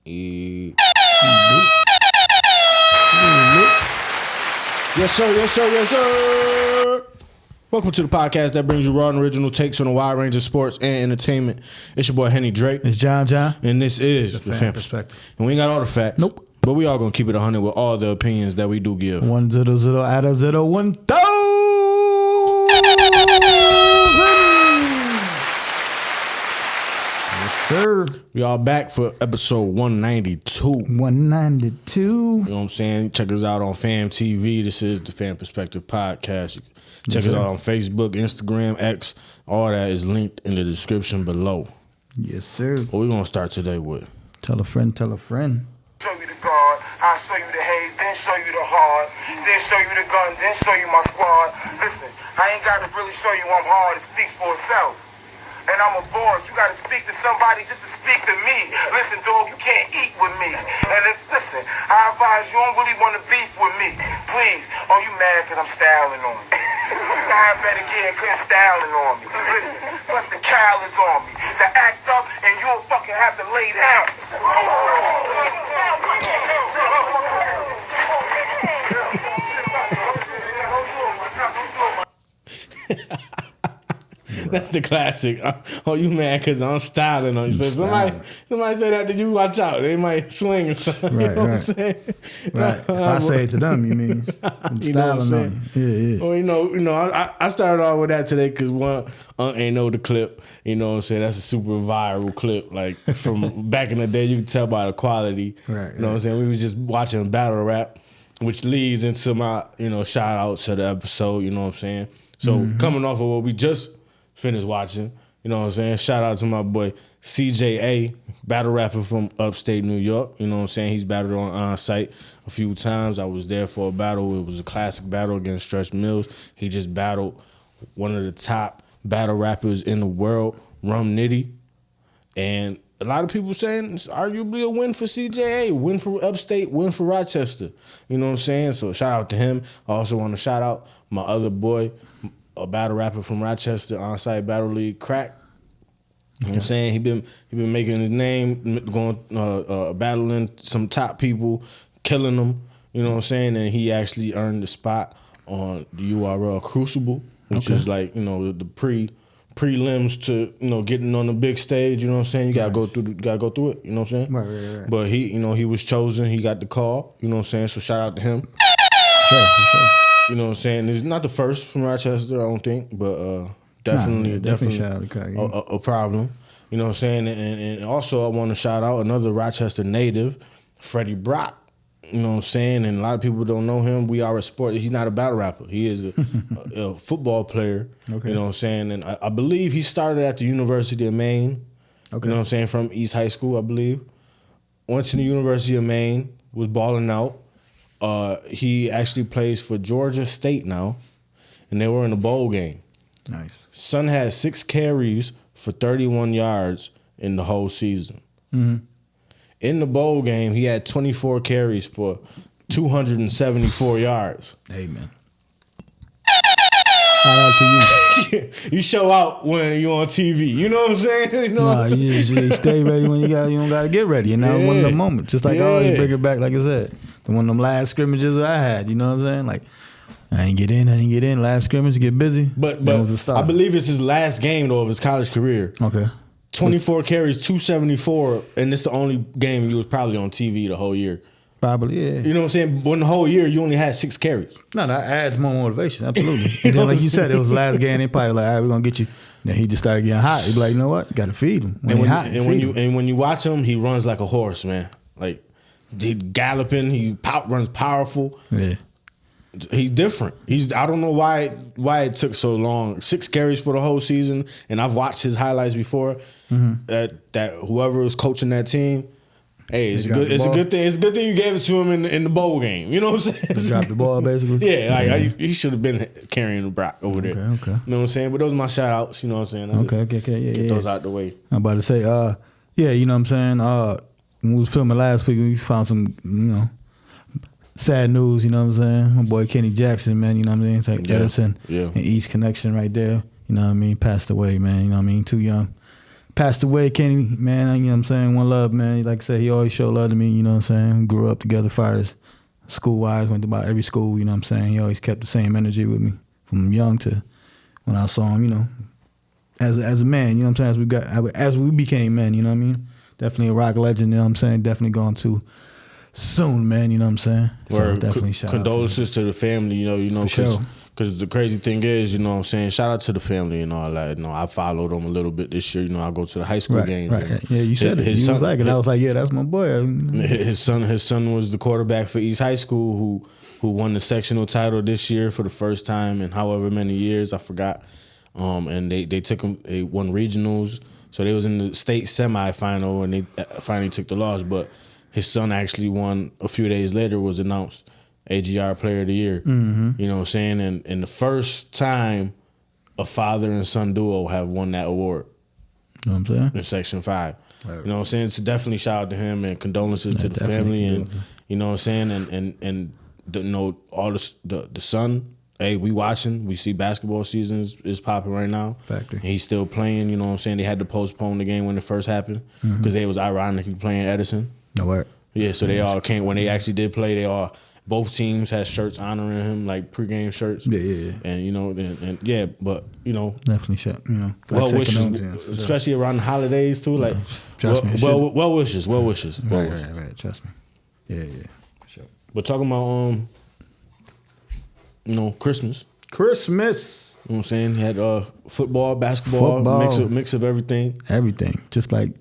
Yes, sir. Yes, sir. Yes, sir. Welcome to the podcast that brings you raw and original takes on a wide range of sports and entertainment. It's your boy Henny Drake. It's John. And this is the fan perspective. And we ain't got all the facts. Nope. But we all gonna keep it 100 with all the opinions that we do give. 100 out of 0 1,000. Yes, sir. We all back for episode 192. 192. You know what I'm saying? Check us out on Fam TV. This is the Fan Perspective Podcast. You can check us out on Facebook, Instagram, X. All that is linked in the description below. Yes, sir. What we gonna start today with? Tell a friend, tell a friend. Show you the guard, I'll show you the haze, then show you the hard, then show you the gun, then show you my squad. Listen, I ain't got to really show you I'm hard, it speaks for itself. And I'm a boss, you gotta speak to somebody just to speak to me. Listen, dog, you can't eat with me. And listen, I advise you don't really wanna beef with me. Please, oh, you mad cause I'm styling on you. I better get clear styling on me. Listen, plus the cowl is on me. To act up and you'll fucking have to lay down. That's the classic. Oh, you mad because I'm styling on you. So somebody say that to you, watch out. They might swing or something. Right, you know what I'm right. saying? Right. If I say it to them, you mean I'm You know what I'm styling on you. Yeah. Well, you know, I started off with that today because one ain't know the clip. You know what I'm saying? That's a super viral clip. Like from back in the day, you can tell by the quality. Right, You know what I'm saying? We was just watching battle rap, which leads into my, shout out to the episode. You know what I'm saying? So coming off of what we just finished watching, you know what I'm saying? Shout out to my boy CJA, battle rapper from upstate New York. You know what I'm saying? He's battled on site a few times. I was there for a battle. It was a classic battle against Stretch Mills. He just battled one of the top battle rappers in the world, Rum Nitty. And a lot of people saying it's arguably a win for CJA, win for upstate, win for Rochester. You know what I'm saying? So shout out to him. I also want to shout out my other boy, a battle rapper from Rochester, On-Site Battle League, Crack. You know what I'm saying? He been making his name, going battling some top people, killing them. You know what I'm saying? And he actually earned the spot on the URL Crucible, which is like, the prelims to, getting on the big stage. You know what I'm saying? You gotta go through it. You know what I'm saying? Right. But he, he was chosen. He got the call. You know what I'm saying? So shout out to him. Sure. You know what I'm saying? It's not the first from Rochester, I don't think, but definitely shout out to Crack, a problem. You know what I'm saying? And also I want to shout out another Rochester native, Freddie Brock. You know what I'm saying? And a lot of people don't know him. We are a sport. He's not a battle rapper. He is a football player. Okay. You know what I'm saying? And I believe he started at the University of Maine. Okay. You know what I'm saying? From East High School, I believe. Went to the University of Maine, was balling out. He actually plays for Georgia State now, and they were in the bowl game. Nice. Son had 6 carries for 31 yards in the whole season. Mm-hmm. In the bowl game, he had 24 carries for 274 yards. Hey, man. Shout out to you. You show out when you're on TV. You know what I'm saying? You stay ready when you don't got to get ready. One of the moments. Just like I always bring it back, like I said. One of them last scrimmages I had, you know what I'm saying? Like, I ain't get in. Last scrimmage, get busy. But I believe it's his last game, though, of his college career. Okay. 24 carries, 274, and it's the only game you was probably on TV the whole year. Probably, yeah. You know what I'm saying? But in the whole year, you only had 6 carries. No, that adds more motivation, absolutely. And then, like you said, it was the last game. They probably like, all right, we're going to get you. Then he just started getting hot. He'd be like, you know what? Got to feed him. When you watch him, he runs like a horse, man. Like, he galloping, runs powerful. Yeah. He's different. I don't know why it took so long. 6 carries for the whole season, and I've watched his highlights before. Mm-hmm. That whoever was coaching that team, hey, it's a good thing. It's a good thing you gave it to him in the bowl game. You know what I'm saying? He dropped the ball basically. Yeah, he should have been carrying the Brock over there. Okay. You know what I'm saying? But those are my shout outs. You know what I'm saying? Okay. Get those out the way. I'm about to say, you know what I'm saying? When we was filming last week, we found some, sad news, you know what I'm saying? My boy Kenny Jackson, man, you know what I'm saying? It's like Edison and East Connection right there. You know what I mean? Passed away, man, you know what I mean? Too young. passed away, Kenny, man, you know what I'm saying? One love, man. Like I said, he always showed love to me, you know what I'm saying? Grew up together, far as school-wise, went to about every school, you know what I'm saying? He always kept the same energy with me from young to when I saw him, you know, as a man, you know what I'm saying? As we became men, you know what I mean? Definitely a rock legend, you know what I'm saying? Definitely going to soon, man, you know what I'm saying? So definitely shout out condolences to the family, you know, because the crazy thing is, you know what I'm saying, shout out to the family and all that. You know, I followed them a little bit this year. You know, I go to the high school games. Right. Yeah, you said it. He was like it. I was like, yeah, that's my boy. His son was the quarterback for East High School who won the sectional title this year for the first time in however many years, I forgot. And they took him, they won regionals. So they was in the state semifinal and they finally took the loss. But his son actually won a few days later, was announced AGR Player of the Year. Mm-hmm. You know what I'm saying? And the first time a father and son duo have won that award. You know what I'm saying? In Section 5. Right. You know what I'm saying? So definitely shout out to him and condolences to the family and you know what I'm saying? And the, you know, all the son, hey, we watching. We see basketball season is popping right now. Factory. And he's still playing, you know what I'm saying? They had to postpone the game when it first happened because they was ironically playing Edison. No word. Yeah, so they all came, when they actually did play, both teams had shirts honoring him, like pregame shirts. Yeah. And you know, and yeah, but you know, definitely shit. You know, well wishes, especially around the holidays too. Like, well wishes. Right. Trust me. Yeah. For sure. But talking about you know, Christmas. You know what I'm saying? He had football, basketball, mix of everything. Everything, just like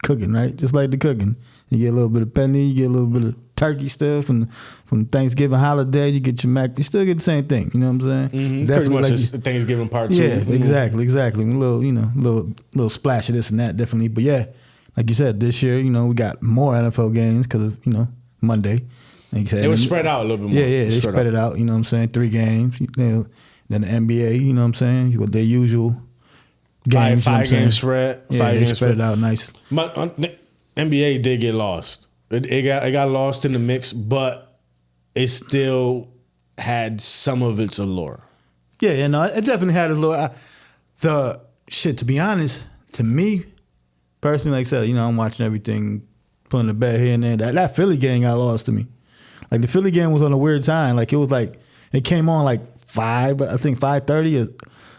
cooking, right? Just like the cooking. You get a little bit of penny, you get a little bit of turkey stuff from Thanksgiving holiday. You get your mac. You still get the same thing. You know what I'm saying? Mm-hmm. Pretty much like the Thanksgiving part too. Yeah, exactly. A little splash of this and that, definitely. But yeah, like you said, this year, you know, we got more NFL games because of, you know, Monday. Like you said, it was spread out a little bit more. Yeah, they spread it out. You know what I'm saying? 3 games. Then the NBA. You know what I'm saying? You got their usual games. Five game spread. Yeah, they spread it out nice. NBA did get lost. It got lost in the mix, but it still had some of its allure. Yeah, it definitely had its allure. To be honest, to me, personally, like I said, you know, I'm watching everything, putting the bet here and there. That Philly game got lost to me. Like the Philly game was on a weird time. Like it came on like 5:30 or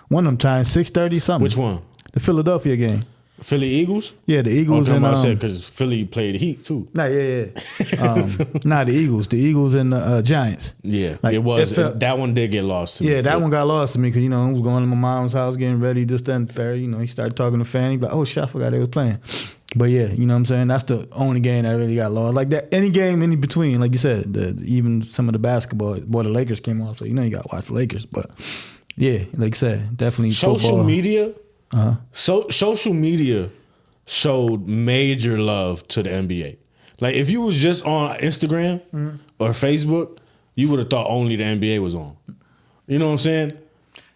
one of them times, 6:30 something. Which one? The Philadelphia game. Philly Eagles? Yeah, the Eagles and because Philly played the Heat too. Nah, yeah. The Eagles. The Eagles and the Giants. Yeah, like, it was. That one did get lost to me. Yeah, that one got lost to me because, you know, I was going to my mom's house getting ready, this, that, and the third. You know, he started talking to Fanny, but oh shit, I forgot they was playing. But yeah, you know what I'm saying? That's the only game that really got lost. Like that, any game in between, like you said, even some of the basketball, the Lakers came off, so you know you got to watch the Lakers. But yeah, like I said, definitely social media. Social media showed major love to the NBA. Like if you was just on Instagram or Facebook, you would have thought only the NBA was on. You know what I'm saying?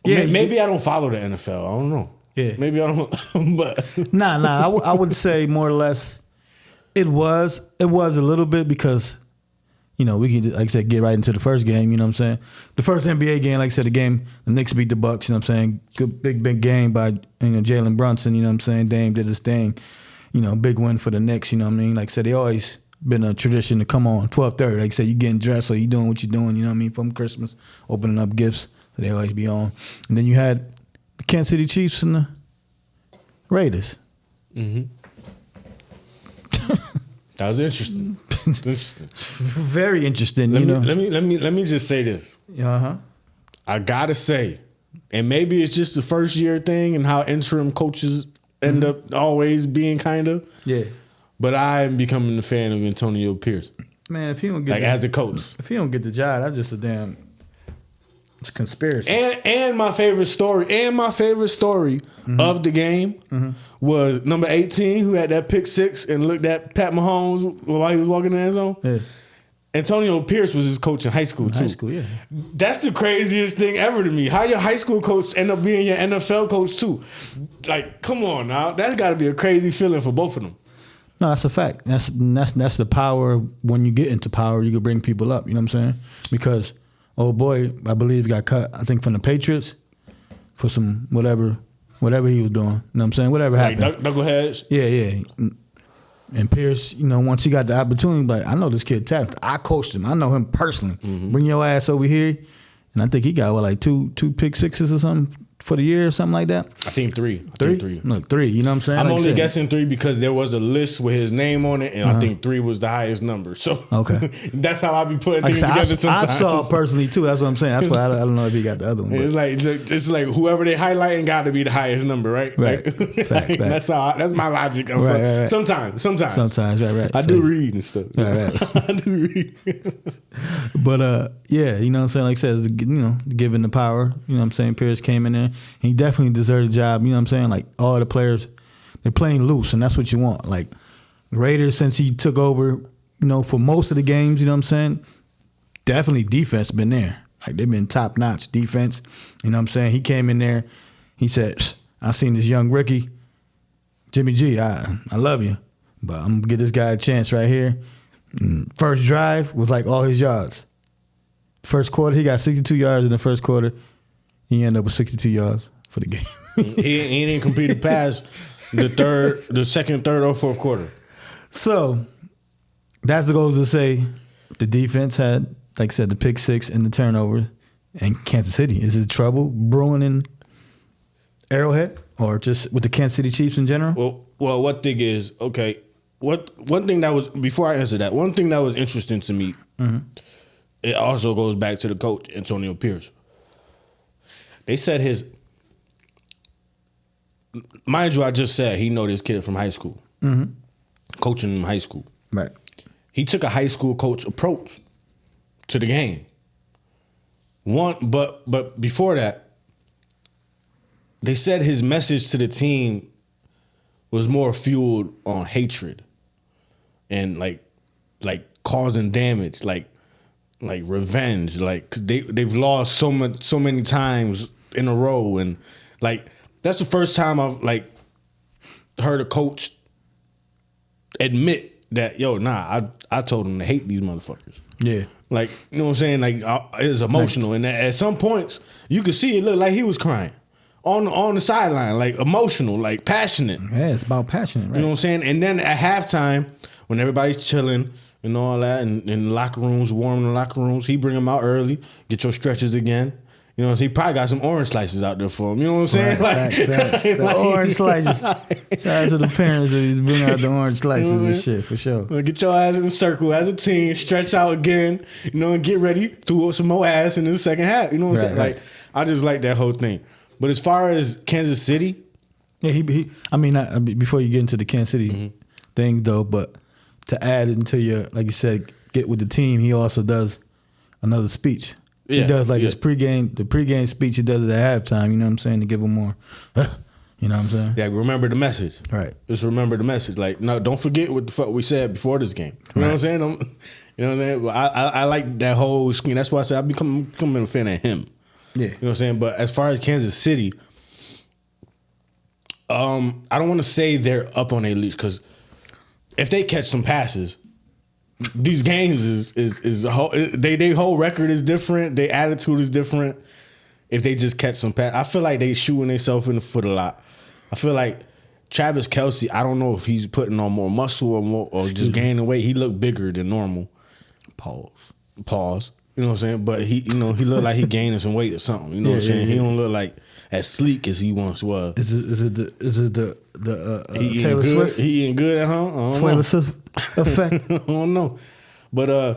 Yeah. Maybe I don't follow the NFL. I don't know. Yeah. Maybe I don't. But nah. I would say more or less, it was a little bit because, you know, we can, like I said, get right into the first game. You know what I'm saying? The first NBA game, like I said, the Knicks beat the Bucks. You know what I'm saying? Good big game by, you know, Jalen Brunson. You know what I'm saying? Dame did his thing. You know, big win for the Knicks. You know what I mean? Like I said, they always been a tradition to come on 12:30. Like I said, you getting dressed or you doing what you're doing. You know what I mean? From Christmas, opening up gifts. So they always be on. And then you had the Kansas City Chiefs and the Raiders. Mm-hmm. That was interesting. Very interesting. Let me just say this. I gotta say, and maybe it's just the first year thing and how interim coaches end up always being kind of. Yeah. But I am becoming a fan of Antonio Pierce. Man, if he don't get as a coach, if he don't get the job, that's just a damn conspiracy. And my favorite story of the game was number 18 who had that pick 6 and looked at Pat Mahomes while he was walking in the end zone. Yeah. Antonio Pierce was his coach in high school too. High school, yeah. That's the craziest thing ever to me. How your high school coach end up being your NFL coach too? Like, come on now. That's got to be a crazy feeling for both of them. No, that's a fact. That's the power. When you get into power, you can bring people up. You know what I'm saying? Because old boy, I believe, got cut, I think, from the Patriots for some whatever whatever he was doing. You know what I'm saying? Whatever Like happened. knuckleheads. Yeah. And Pierce, once he got the opportunity, like, I know this kid talented. I coached him. I know him personally. Bring your ass over here. And I think he got, like, two pick sixes or something for the year or something like that. I think 3. Three? Look, 3. You know what I'm saying? I'm Like I only said. guessing 3 because there was a list with his name on it, and I think 3 was the highest number. So Okay. that's how I be putting Like I things said, together I sometimes. saw it personally, too. That's what I'm saying. That's why I don't know if he got the other one. It's like whoever they highlighting got to be the highest number, right? Right. Like, Fact. that's my logic. Right. Sometimes. Sometimes, right. I So- do read and stuff. Right. I do read. But yeah, you know what I'm saying? Like I said, giving the power, you know what I'm saying? Pierce came in there. He definitely deserved the job, you know what I'm saying? Like, all the players, they're playing loose, and that's what you want. Like, Raiders, since he took over, for most of the games, you know what I'm saying? Definitely defense been there. Like, they've been top-notch defense. You know what I'm saying? He came in there, he said, I seen this young rookie, Jimmy G, I love you, but I'm going to give this guy a chance right here. First drive was like all his yards. First quarter, he got 62 yards in the first quarter. He ended up with 62 yards for the game. he didn't complete a pass the second, third, or fourth quarter. So that's the goals to say the defense had, like I said, the pick six and the turnovers. And Kansas City, is it trouble brewing in Arrowhead or just with the Kansas City Chiefs in general? Well, what thing is, okay, one thing that was, before I answer that, one thing that was interesting to me, it also goes back to the coach, Antonio Pierce. They said mind you, I just said he know this kid from high school, coaching in high school. Right. He took a high school coach approach to the game. But before that, they said his message to the team was more fueled on hatred and like causing damage, like revenge, like 'cause they've lost so many times in a row, and like that's the first time I've like heard a coach admit that I told him to hate these motherfuckers. Yeah. Like, you know what I'm saying? Like, it's emotional. And at some points, you could see it looked like he was crying on the sideline, like emotional, like passionate. Yeah, it's about passion, right? You know what I'm saying? And then at halftime, when everybody's chilling and all that, and in the locker rooms, warm in the locker rooms, he bring them out early, get your stretches again. You know what I'm saying? He probably got some orange slices out there for him. You know what I'm saying? Right, facts. The orange slices. Shout out to the parents that bring out the orange slices and shit, for sure. Get your ass in the circle as a team, stretch out again, and get ready to whoop some more ass in the second half. You know what I'm saying? Right. Like, I just like that whole thing. But as far as Kansas City, Yeah, before you get into the Kansas City thing, though, but to add into your, like you said, get with the team, he also does another speech. He does his pregame speech. He does it at halftime. You know what I'm saying, to give him more. You know what I'm saying? yeah, remember the message. Right. Just remember the message. Like, no, don't forget what the fuck we said before this game. You know what I'm saying? You know what I'm saying? Well, I like that whole scheme. That's why I said I'm becoming a fan of him. Yeah. You know what I'm saying? But as far as Kansas City, I don't want to say they're up on their leash, because if they catch some passes, these games is a whole, they whole record is different. Their attitude is different. If they just catch some pass, I feel like they shooting themselves in the foot a lot. I feel like Travis Kelce, I don't know if he's putting on more muscle or just gaining weight. He looked bigger than normal. Pause. You know what I'm saying? But he looked like he gaining some weight or something. You know what I'm saying? He don't look like as sleek as he once was. Is it the He Taylor eating good. Swift? He eating good at home. I don't know. Taylor Swift effect? I don't know. But I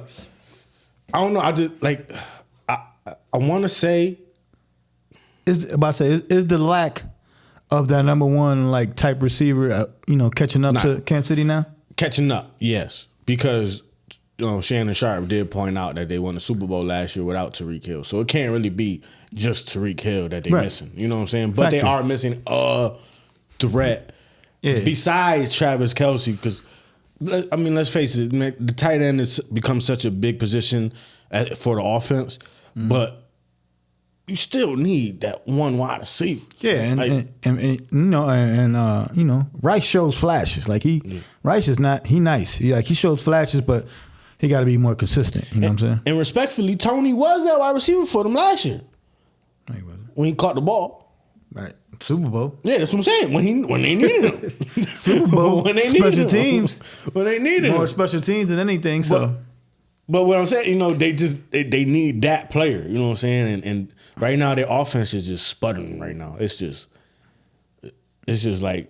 don't know. I just like I want to say Is the lack of that number one like type receiver, catching up to Kansas City now? catching up, yes, because Shannon Sharp did point out that they won the Super Bowl last year without Tyreek Hill, so it can't really be just Tyreek Hill that they're missing. You know what I'm saying? But they are missing a threat besides Travis Kelce, because let's face it, man, the tight end has become such a big position for the offense, but you still need that one wide receiver. Yeah, and Rice shows flashes. Like Rice is not nice. He shows flashes, but he got to be more consistent. You know what I'm saying? And respectfully, Tony was that wide receiver for them last year No, he wasn't. when he caught the ball. Right. Super Bowl. Yeah, that's what I'm saying. When they needed him. Super Bowl. when they special needed him. teams. When they needed More him. special teams than anything. So. But what I'm saying, you know, they need that player. You know what I'm saying? And right now their offense is just sputtering right now. It's just like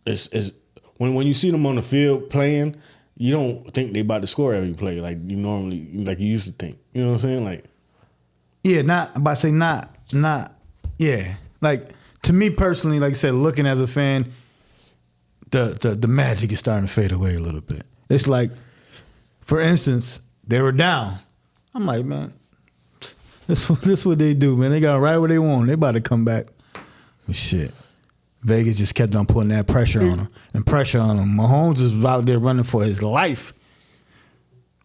it's when you see them on the field playing, you don't think they about to score every play like you used to think. You know what I'm saying? Like, yeah, yeah. Like, to me personally, like I said, looking as a fan, the magic is starting to fade away a little bit. It's like, for instance, they were down. I'm like, man, this what they do, man. They got right where they want. They about to come back. But shit, Vegas just kept on putting that pressure on them and pressure on them. Mahomes is out there running for his life.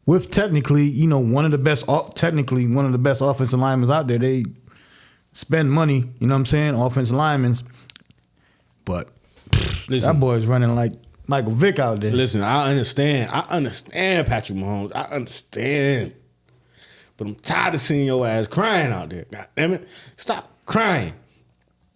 With technically, you know, one of the best offensive linemen out there. They spend money, you know what I'm saying, offensive linemen. But listen, that boy's running like Michael Vick out there. Listen, I understand Patrick Mahomes. I understand. But I'm tired of seeing your ass crying out there. God damn it. Stop crying.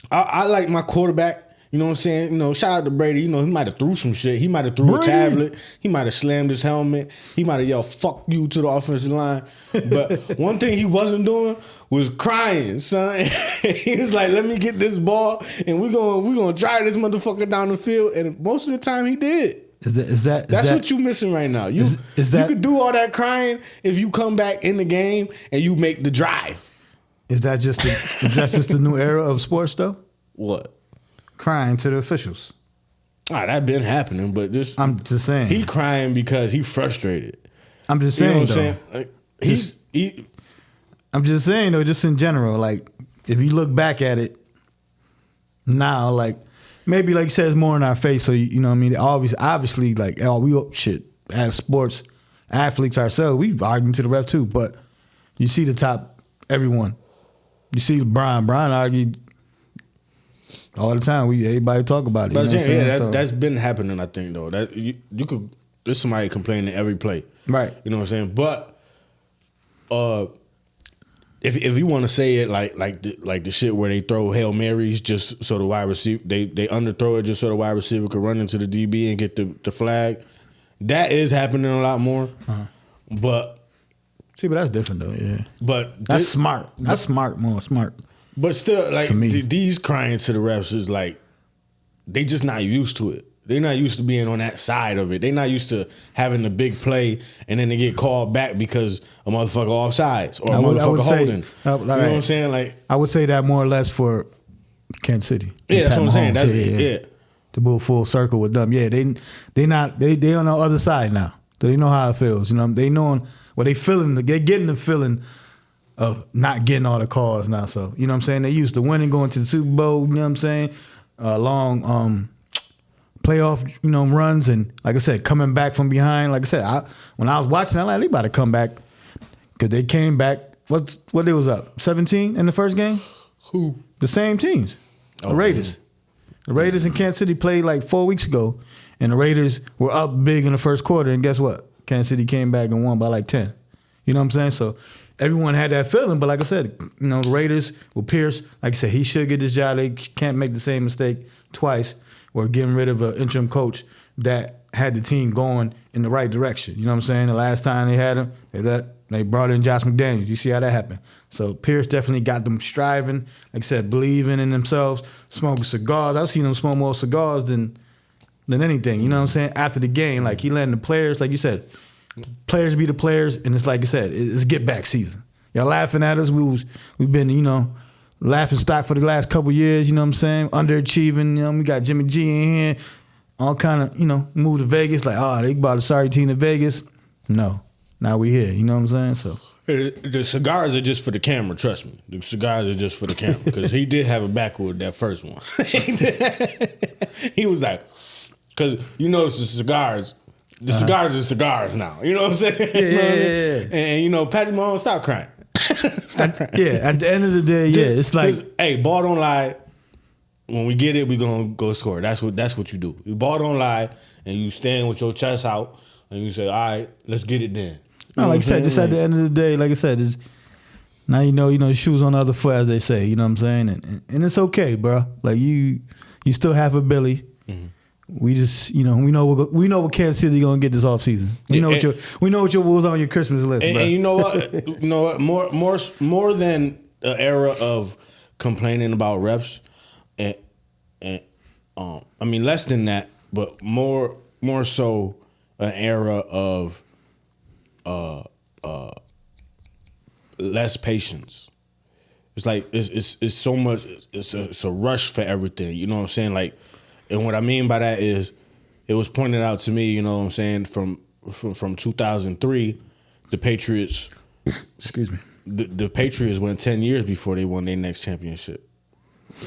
I like my quarterback. You know what I'm saying? You know, shout out to Brady. You know, he might have threw some shit. He might have threw a tablet. He might have slammed his helmet. He might have yelled, fuck you to the offensive line. But one thing he wasn't doing was crying, son. He was like, let me get this ball and we're gonna drive this motherfucker down the field. And most of the time he did. That's what you missing right now. You could do all that crying if you come back in the game and you make the drive. Is that just the new era of sports though? What? Crying to the officials. That been happening, but this I'm just saying. He crying because he frustrated. I'm just saying, you know what I'm saying? Like, I'm just saying though, just in general, like if you look back at it now, like maybe like you said, it's more in our face. So you know what I mean? Obviously, like as sports athletes ourselves, we argue to the ref too. But you see the top everyone. You see Brian argued all the time. Everybody talk about it. But you that's been happening. I think though that you could. There's somebody complaining every play, right? You know what I'm saying? But if you want to say it like the shit where they throw Hail Marys just so the wide receiver they underthrow it just so the wide receiver could run into the DB and get the flag, that is happening a lot more. Uh-huh. But that's different though. Yeah, but that's smart. That's smart. But still, like these crying to the refs is like they just not used to it. They're not used to being on that side of it. They're not used to having the big play and then they get called back because a motherfucker offsides or a motherfucker holding. You know what I'm saying? Like I would say that more or less for Kansas City. Yeah, that's what I'm saying. That's yeah. To move full circle with them. Yeah, they on the other side now. They know how it feels. You know, they knowing what they feeling. They getting the feeling of not getting all the calls now. So, you know what I'm saying? They used to winning, going to the Super Bowl, you know what I'm saying? Long playoff, you know, runs. And like I said, coming back from behind. Like I said, when I was watching, I like, they about to come back. Because they came back, what they was up? 17 in the first game? Who? The same teams. The Raiders. Man. The Raiders in Kansas City played like 4 weeks ago. And the Raiders were up big in the first quarter. And guess what? Kansas City came back and won by like 10. You know what I'm saying? So everyone had that feeling, but like I said, you know, the Raiders with Pierce, like I said, he should get this job. They can't make the same mistake twice or getting rid of an interim coach that had the team going in the right direction. You know what I'm saying? The last time they had him, they brought in Josh McDaniels. You see how that happened. So Pierce definitely got them striving, like I said, believing in themselves, smoking cigars. I've seen them smoke more cigars than anything. You know what I'm saying? After the game, like he letting the players, like you said, players be the players, and it's like I said, it's get back season. Y'all laughing at us. We've been, you know, laughing stock for the last couple years. You know what I'm saying? Underachieving. You know, we got Jimmy G in here, all kind of, you know, moved to Vegas. Like, they bought a sorry team to Vegas. No, now we here. You know what I'm saying? So the cigars are just for the camera. Trust me, the cigars are just for the camera because he did have a backwood that first one. He was like, because you know the cigars. The cigars are cigars now. You know what I'm saying? Yeah. And you know, Patrick Mahomes, stop crying. Stop crying. Yeah, at the end of the day, it's like, hey, ball don't lie. When we get it, we gonna go score. That's what you do. You ball don't lie, and you stand with your chest out, and you say, all right, let's get it then. No, like I said, just at the end of the day, like I said, Now you know, shoes on the other foot, as they say. You know what I'm saying? And it's okay, bro. Like you still have a Billy. Mm-hmm. We just, we know what Kansas City gonna get this offseason. We know what your was on your Christmas list, bro. And you know what? More than the era of complaining about refs, and I mean less than that, but more so an era of less patience. It's like it's so much. It's a rush for everything. You know what I'm saying? Like, and what I mean by that is, it was pointed out to me. You know what I'm saying? From 2003, the Patriots. Excuse me. The Patriots went 10 years before they won their next championship.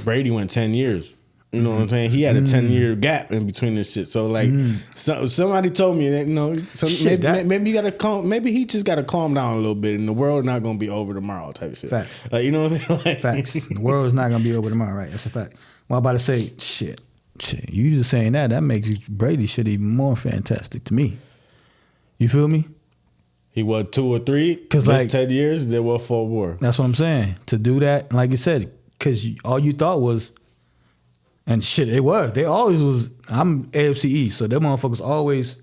Brady went 10 years. You know what I'm saying? He had a 10-year gap in between this shit. So like, somebody told me that maybe you gotta calm. Maybe he just gotta calm down a little bit, and the world not gonna be over tomorrow type shit. Facts. Like, you know what I mean? Like, Facts. The world is not gonna be over tomorrow, right? That's a fact. Well, I'm about to say, shit. You just saying that makes Brady shit even more fantastic to me. You feel me? He was 2 or 3. Because like 10 years, there were 4 more. That's what I'm saying. To do that, like you said, because all you thought was. And shit, it was. They always was. I'm AFC East, so them motherfuckers always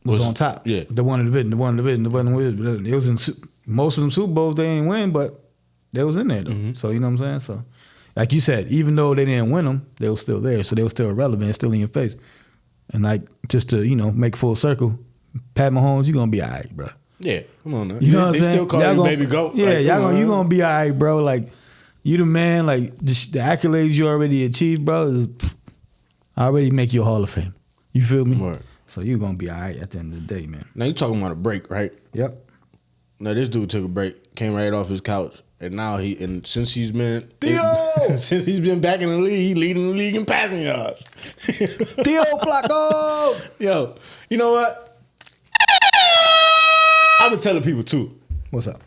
was on top. Yeah. The one in the division. It was in most of them Super Bowls they ain't win, but they was in there though. Mm-hmm. So you know what I'm saying? So like you said, even though they didn't win them, they were still there. So they were still relevant, still in your face. And like just to, make full circle, Pat Mahomes, you gonna be all right, bro. Yeah, come on now. You know what I'm saying? They still call you baby goat. Yeah, like, you gonna be all right, bro. Like you the man, like the accolades you already achieved, bro, already make you a Hall of Fame. You feel me? Right. So you gonna be all right at the end of the day, man. Now you talking about a break, right? Yep. Now this dude took a break, came right off his couch, and now since he's been back in the league, he leading the league in passing yards. Theo Flacco. Yo, you know what? I've been telling people too. What's up?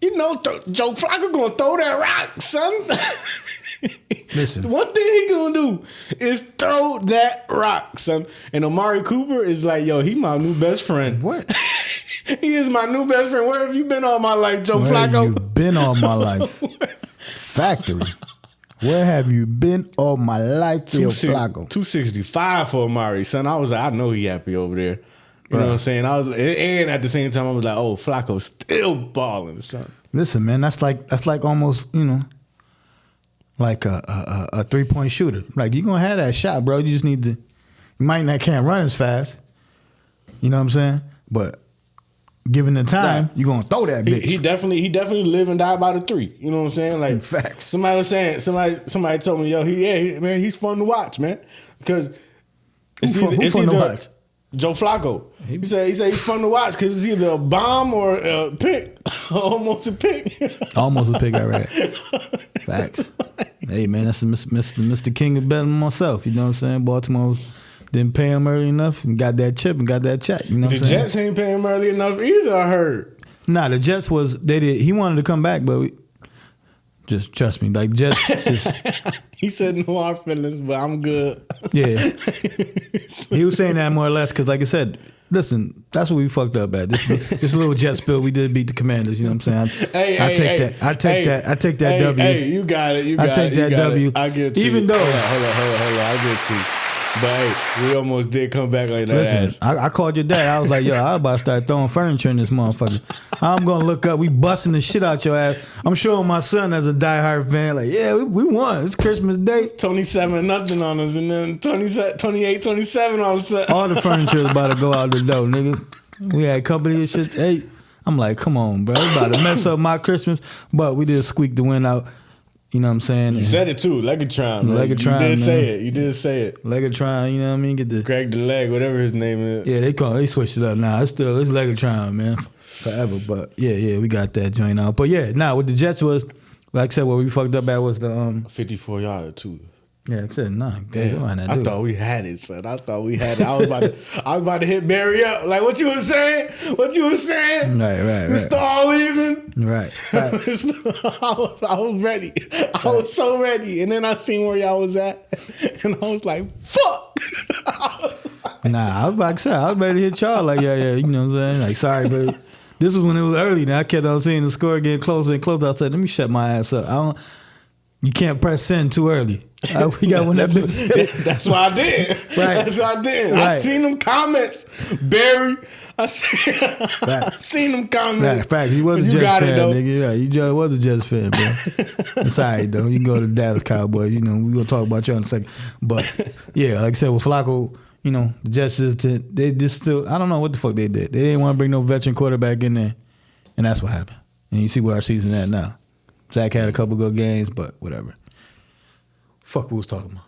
You know, Joe Flacco gonna throw that rock, son. Listen. One thing he gonna do is throw that rock, son. And Amari Cooper is like, yo, he my new best friend. What? He is my new best friend. Where have you been all my life, Joe Flacco? Where have you been all my life? Factory. Where have you been all my life, Theo Flacco? 265 for Amari, son. I was like, I know he happy over there. You know what I'm saying? And at the same time, I was like, oh, Flacco's still balling, son. Listen, man, that's like almost, like a 3-point shooter. Like, you're going to have that shot, bro. You just need to, you might not can't run as fast. You know what I'm saying? But given the time, you're going to throw that bitch. He definitely live and die by the 3. You know what I'm saying? Like, facts. Somebody was saying, somebody told me, yo, man, he's fun to watch, man. Because it's fun to watch? Joe Flacco. He said he's fun to watch because it's either a bomb or a pick. Almost a pick. Almost a pick, I read. Facts. Hey, man, that's Mr. King of betting myself. You know what I'm saying? Baltimore didn't pay him early enough and got that chip and got that check. You know what I'm saying? The Jets ain't paying him early enough either, I heard. Nah, the Jets he wanted to come back, but just trust me, like Jets just... He said no hard feelings, but I'm good. Yeah. He was saying that more or less because, like I said, listen, that's what we fucked up at. This little jet spill we did beat the Commanders. You know what I'm saying? I take that W. Hey, you got it. I take that W. I get you. Even though, hold on, I get you. But hey, we almost did come back on that ass. I called your dad. I was like, yo, I was about to start throwing furniture in this motherfucker. I'm gonna look up. We busting the shit out your ass. I'm showing my son as a diehard fan, like, yeah, we won. It's Christmas Day. 27-0 on us, and then 28-27 all of a sudden. All the furniture is about to go out the door, nigga. We had company and shit. Hey, I'm like, come on, bro. We about to mess up my Christmas, but we did squeak the win out. You know what I'm saying? You said it too, Legatron. Legatron, you did say it. Legatron, you know what I mean? Greg the Leg, whatever his name is. Yeah, they switched it up now. It's Legatron, man. Forever. But yeah, we got that joint out. But yeah, with the Jets was, like I said, what we fucked up at was the 54-yarder too. Yeah, like I said, I thought we had it, son. I thought we had it. I was about to hit Barry up. Like what you was saying? Right. Mr. All even. Right. I was ready. I was so ready. And then I seen where y'all was at. And I was like, fuck. I was about to say, I was ready to hit y'all. Like, yeah, you know what I'm saying? Like, sorry, but This was when it was early. Now I kept on seeing the score getting closer and closer. I said, let me shut my ass up. You can't press send too early. We got one That's why I did. Right. That's why I did. Right. I seen them comments, Barry. I seen them comments. Fact. You was a You Jets got fan, it, though. nigga. Yeah, you just was a Jets fan, bro. It's all right, though. You can go to the Dallas Cowboys. You know, we're going to talk about you in a second. But, yeah, like I said, with Flacco, you know, the Jets, they just still, I don't know what the fuck they did. They didn't want to bring no veteran quarterback in there, and that's what happened. And you see where our season at now. Zach had a couple good games, but whatever. Fuck we was talking about.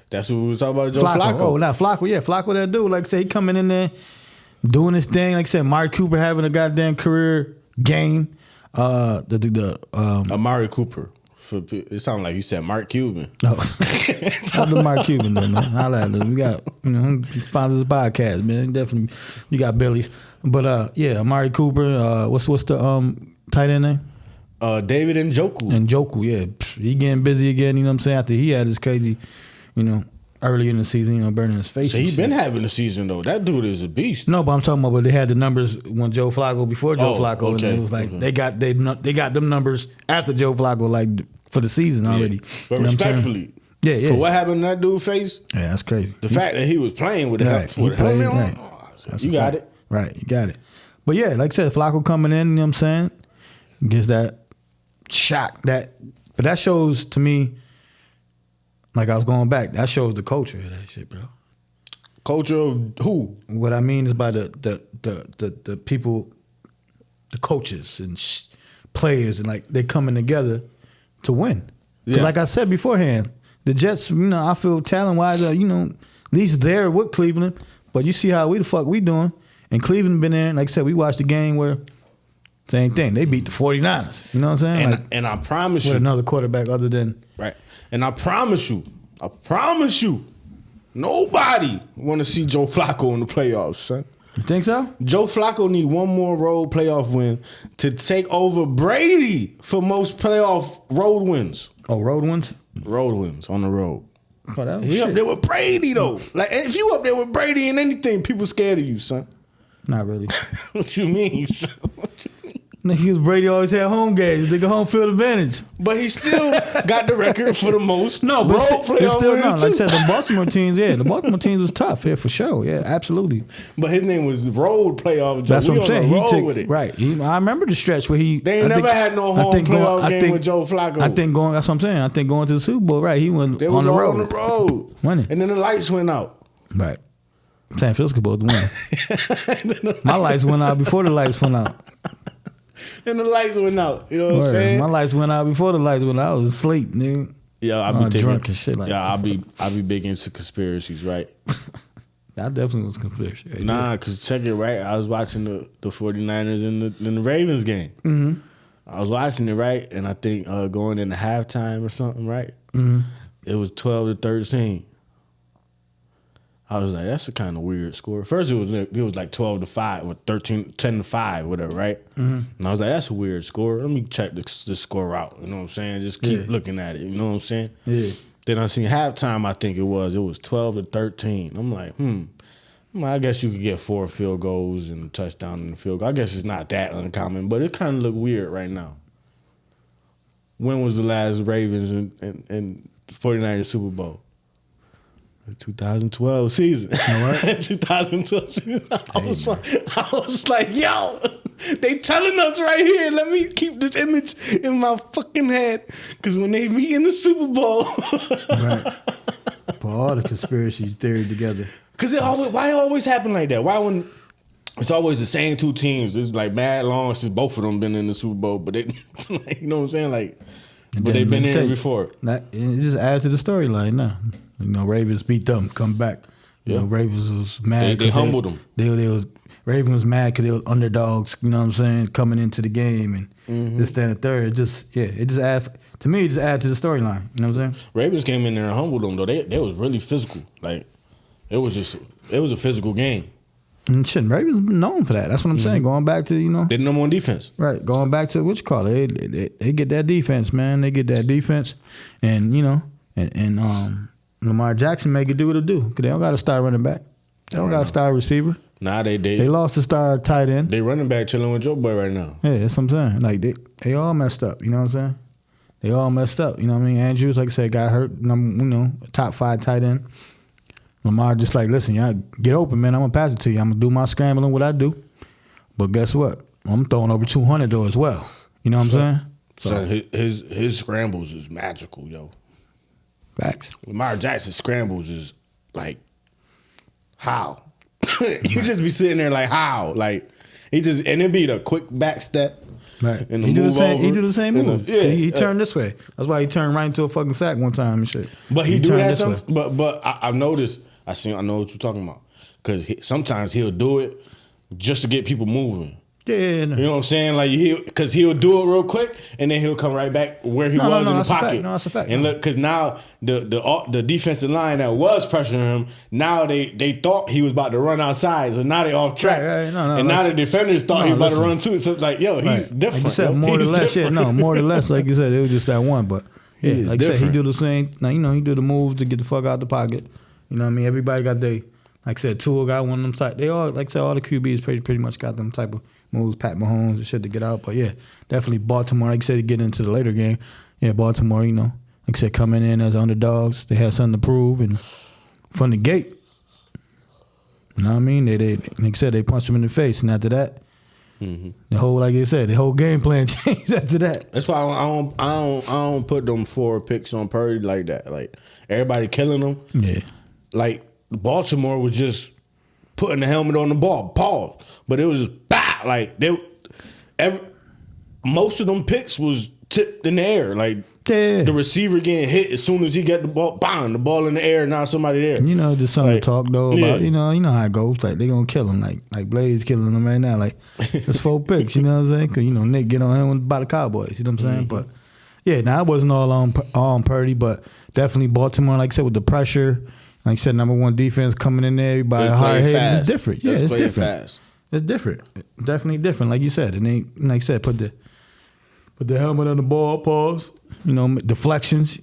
That's what we was talking about, Joe Flacco. Oh, not Flacco. Yeah, Flacco, that dude. Like I said, he coming in there, doing his thing. Like I said, Amari Cooper having a goddamn career game. Amari Cooper. It sounded like you said Mark Cuban. No, not the Mark Cuban, though, man. Holla at us. We got, sponsors the podcast, man. Definitely, you got Billy's. But yeah, Amari Cooper. What's the tight end name? David Njoku. Njoku, yeah. He getting busy again, you know what I'm saying? After he had his crazy, early in the season, burning his face. So he been having a season, though. That dude is a beast. No, but I'm talking about, but they had the numbers when Joe Flacco, before Joe Flacco, okay. and it was like they got them numbers after Joe Flacco, like for the season already. But respectfully, yeah. for what happened in that dude's face, yeah, that's crazy. the fact that he was playing with the helmet on, Right. You got it. Right, you got it. But yeah, like I said, Flacco coming in, you know what I'm saying? Gets that shock. But that shows to me, like I was going back, that shows the culture of that shit, bro. Culture of who? What I mean is by the people, the coaches and players, and like they coming together to win. 'Cause like I said beforehand, the Jets, I feel talent wise, at least there with Cleveland. But you see how the fuck we doing, and Cleveland been there. Like I said, we watched the game where same thing. They beat the 49ers. You know what I'm saying? And I promise with you, another quarterback other than right. And I promise you, nobody want to see Joe Flacco in the playoffs, son. You think so? Joe Flacco need one more road playoff win to take over Brady for most playoff road wins. Oh, road ones? Road wins on the road. Oh, that was He up shit. there with Brady though. Like if you up there with Brady in anything, people scared of you, son. Not really. What you mean, son? Niggas Brady always had home games. They got home field advantage. But he still got the record for the most No, but road it's playoff still wins not. too. Like I said, the Baltimore teams, the Baltimore teams was tough, for sure. Yeah, absolutely. But his name was Road Playoff. That's we what I'm saying. on the road He took with it. right. I remember the stretch where he. They ain't never had no home playoff game with Joe Flacco. I think going. That's what I'm saying. I think going to the Super Bowl, right? He went They on was the all road. on the road. Winning. And then the lights went out. Right. San Francisco supposed to win. My lights went out before the lights went out. And the lights went out. You know what I'm Word. saying? My lights went out before the lights went out. I was asleep, nigga. Yeah, I'll be drunk and shit like yeah, that. I'll be big into conspiracies, right? That definitely was conspiracy. Right? Nah, cause check it, right? I was watching the 49ers in the Ravens game. Mm-hmm. I was watching it, right? And I think going into halftime or something, right? Mm-hmm. It was 12-13. I was like, that's a kind of weird score. First, it was like 12-5 or 10-5, whatever, right? Mm-hmm. And I was like, that's a weird score. Let me check the score out. You know what I'm saying? Just keep looking at it. You know what I'm saying? Yeah. Then I seen halftime. I think it was 12-13. I'm like, I guess you could get 4 field goals and a touchdown and a field goal. I guess it's not that uncommon, but it kind of look weird right now. When was the last Ravens and 49ers Super Bowl? The 2012 season. You know what? 2012 season. I was like, yo, they telling us right here. Let me keep this image in my fucking head. Because when they meet in the Super Bowl. Right. Put all the conspiracy theory together. Because why it always happen like that? Why when it's always the same two teams? It's like mad long since both of them been in the Super Bowl. But they, you know what I'm saying? Like, but they've been in it before. It just adds to the storyline now. Ravens beat them, come back. Ravens was mad. They humbled them. Ravens was mad because they was underdogs, you know what I'm saying, coming into the game and this, that, and the third. It just adds, to me, it just adds to the storyline. You know what I'm saying? Ravens came in there and humbled them, though. They was really physical. Like, it was a physical game. And shit, Ravens been known for that. That's what I'm saying. Going back to, They number one defense. Right. Going back to what you call it. They get that defense, man. They get that defense. And, and Lamar Jackson make it do what it do. Because they don't got to start running back. They don't got a star receiver. Nah, they They lost a star tight end. They running back chilling with Joe Boy right now. Yeah, that's what I'm saying. Like they all messed up. You know what I'm saying? They all messed up. You know what I mean? Andrews, like I said, got hurt. Top 5 tight end. Lamar just like, listen, y'all get open, man. I'm gonna pass it to you. I'm gonna do my scrambling, what I do. But guess what? I'm throwing over 200 though as well. You know what I'm saying? So his scrambles is magical, yo. Facts. Lamar Jackson's scrambles is like, how? You just be sitting there like, how? Like, and it be the quick back step. Right. And He do the the same move. He turned this way. That's why he turned right into a fucking sack one time and shit. But he do turned that this some. way. But I've noticed. I know what you're talking about. Because sometimes he'll do it just to get people moving. Yeah. No. You know what I'm saying? Like he'll do it real quick, and then he'll come right back where he was in the pocket. No, that's a fact. And look, because now the defensive line that was pressuring him, now they thought he was about to run outside, so now they off track. Right. No, and now the defenders thought he was about to run too. So it's like, yo, he's Right. different. Like you said, yo. more or He's less. different. Yeah, no, more or less. Like you said, it was just that one. But yeah, He is like I said, he different. do the same. Now he do the moves to get the fuck out the pocket. You know what I mean? Everybody got like I said, Tua got one of them type. They all, like I said, all the QBs pretty much got them type of moves, Pat Mahomes and shit to get out. But yeah, definitely Baltimore. Like I said, to get into the later game. Yeah, Baltimore, like I said, coming in as underdogs. They had something to prove. And from the gate, you know what I mean? They like I said, they punched them in the face. And after that, the whole, like I said, the whole game plan changed after that. That's why I don't put them 4 picks on Purdy like that. Like everybody killing them. Yeah. Like Baltimore was just putting the helmet on the ball, pause. But it was just bah, like most of them picks was tipped in the air. Like the receiver getting hit as soon as he got the ball, bang, the ball in the air, now somebody there. Just something Like, to talk though about. You know how it goes. Like they gonna kill him. Like Blaze killing him right now. Like it's 4 picks. You know what I'm saying? Cause Nick get on him by the Cowboys. You know what I'm saying? But yeah, now it wasn't all on Purdy, but definitely Baltimore. Like I said, with the pressure. Like I said, number 1 defense coming in there, everybody hard headed. It's different. Yeah, it's different. Fast. It's different. Definitely different. Like you said, and they, like I said, put the helmet on the ball, pause. Deflections.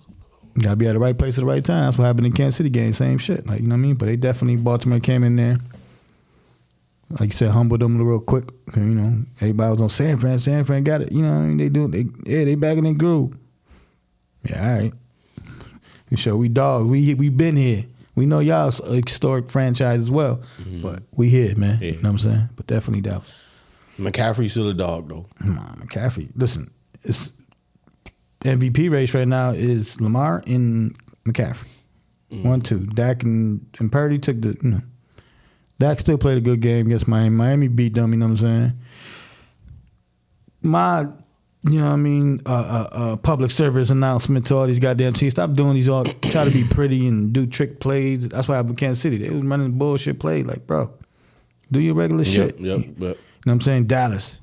You gotta be at the right place at the right time. That's what happened in Kansas City game. Same shit. Like, you know what I mean? But they definitely, Baltimore came in there. Like you said, humbled them real quick. Everybody was on San Fran. San Fran got it. You know what I mean? They back in their groove. Yeah, all right. We show we dogs. We been here. We know y'all a historic franchise as well, but we here, man. Yeah. You know what I'm saying? But definitely doubt. McCaffrey still a dog though. Come on, McCaffrey. Listen, it's MVP race right now is Lamar and McCaffrey. 1-2. Dak and Purdy took the. Dak still played a good game against Miami. Miami beat them. You know what I'm saying? Public service announcement to all these goddamn teams. Stop doing these all, try to be pretty and do trick plays. That's why I happened in Kansas City. They was running bullshit plays. Like, bro, do your regular shit. Yep. You know what I'm saying? Dallas.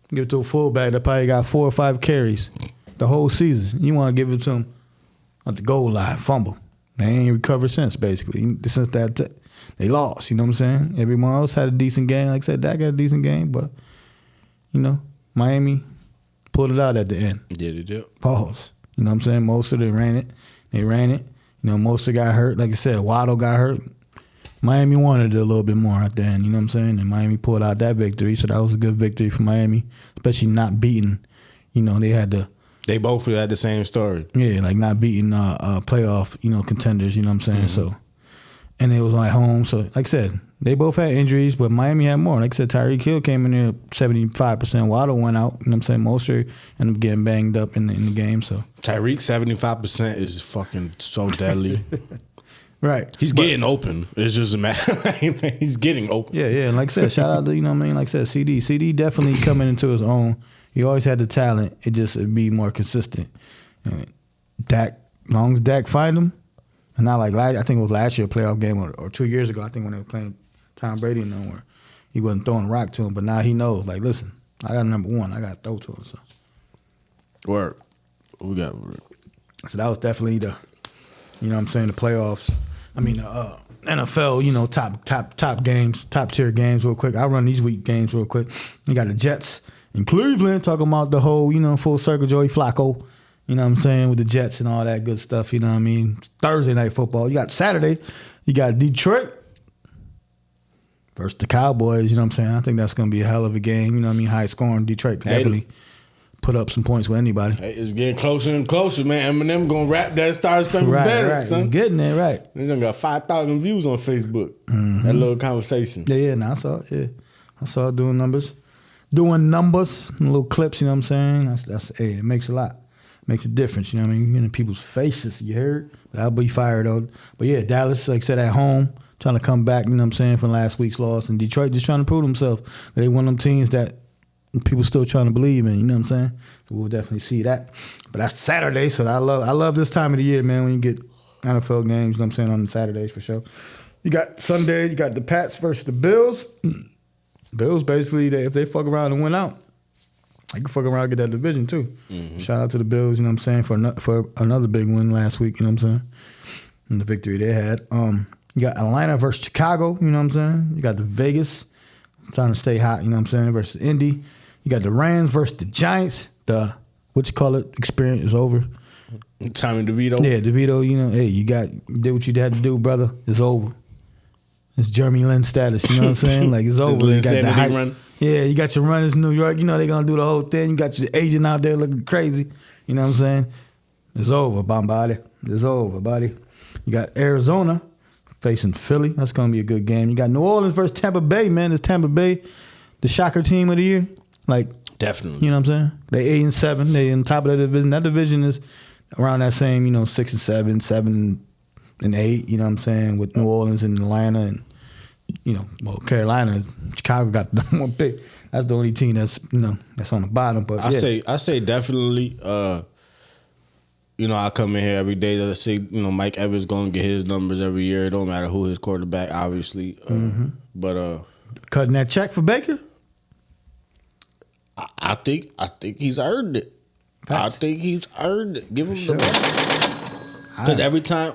Give it to a fullback that probably got 4 or 5 carries the whole season. You want to give it to him at the goal line, fumble. They ain't recovered since, basically. Since that, they lost. You know what I'm saying? Everyone else had a decent game. Like I said, Dak got a decent game, but, Miami pulled it out at the end. Yeah, they did. Pause. You know what I'm saying? Most of them ran it. They ran it. Most of got hurt. Like I said, Waddle got hurt. Miami wanted it a little bit more at the end. You know what I'm saying? And Miami pulled out that victory. So that was a good victory for Miami, especially not beating. They had the. They both had the same story. Yeah, like not beating playoff, contenders. You know what I'm saying? So, and it was like home. So, like I said, they both had injuries, but Miami had more. Like I said, Tyreek Hill came in there 75%. Waddle went out. You know what I'm saying? Mostert ended up getting banged up in the game. So Tyreek 75% is fucking so deadly. right, He's getting open. It's just a matter. He's getting open. Yeah. And like I said, shout out to like I said, CD. CD definitely coming into his own. He always had the talent. It just would be more consistent. Dak, long as Dak find him, and not like I think it was last year a playoff game or 2 years ago. I think when they were playing Tom Brady and them, where he wasn't throwing a rock to him, but now he knows. Like, listen, I got number 1. I got to throw to him. So, Work. We got. So that was definitely the, the playoffs. I mean, NFL, top games, top tier games real quick. I'll run these week games real quick. You got the Jets in Cleveland talking about the whole, full circle Joey Flacco, you know what I'm saying, with the Jets and all that good stuff, you know what I mean? Thursday night football. You got Saturday, you got Detroit versus the Cowboys. You know what I'm saying? I think that's going to be a hell of a game. You know what I mean? High scoring. Detroit could definitely put up some points with anybody. Hey, it's getting closer and closer, man. Eminem gonna rap that Star Spangled Banner, son. He's getting it right. They done got 5,000 views on Facebook. That little conversation. Yeah, I saw it. Yeah, I saw it doing numbers, little clips. You know what I'm saying? That's hey, it makes a lot, makes a difference. You know what I mean? In people's faces. You heard? But I'll be fired though. But yeah, Dallas, like I said, at home, trying to come back. You know what I'm saying, from last week's loss, and Detroit just trying to prove themselves. They one of them teams that people still trying to believe in. You know what I'm saying? So we'll definitely see that. But that's Saturday, so I love this time of the year, man. When you get NFL games, you know what I'm saying, on Saturdays for sure. You got Sunday, you got the Pats versus the Bills. Bills basically, if they fuck around and win out, they can fuck around and get that division too. Shout out to the Bills, you know what I'm saying, for another big win last week, you know what I'm saying, and the victory they had. You got Atlanta versus Chicago, you know what I'm saying. You got the Vegas trying to stay hot, you know what I'm saying, versus Indy. You got the Rams versus the Giants. The experience is over. Tommy DeVito. Yeah, DeVito, you know, hey, you did what you had to do, brother. It's over. It's Jeremy Lin status, you know what I'm saying? Like, it's over. You got the hype. Run. Yeah, you got your runners in New York. You know they're going to do the whole thing. You got your agent out there looking crazy. You know what I'm saying? It's over, Bombadi. It's over, buddy. You got Arizona facing Philly. That's going to be a good game. You got New Orleans versus Tampa Bay, man. Is Tampa Bay the shocker team of the year? Like, definitely. You know what I'm saying? They 8-7. They in top of that division. That division is around that same, 6-7, 7-8. You know what I'm saying? With New Orleans and Atlanta and Carolina, Chicago got the number one pick. That's the only team that's that's on the bottom. But I say definitely. I come in here every day to say Mike Evans gonna get his numbers every year. It don't matter who his quarterback, obviously. But cutting that check for Baker. I think he's earned it. Facts. I think he's earned it. Give him the money. Because every time,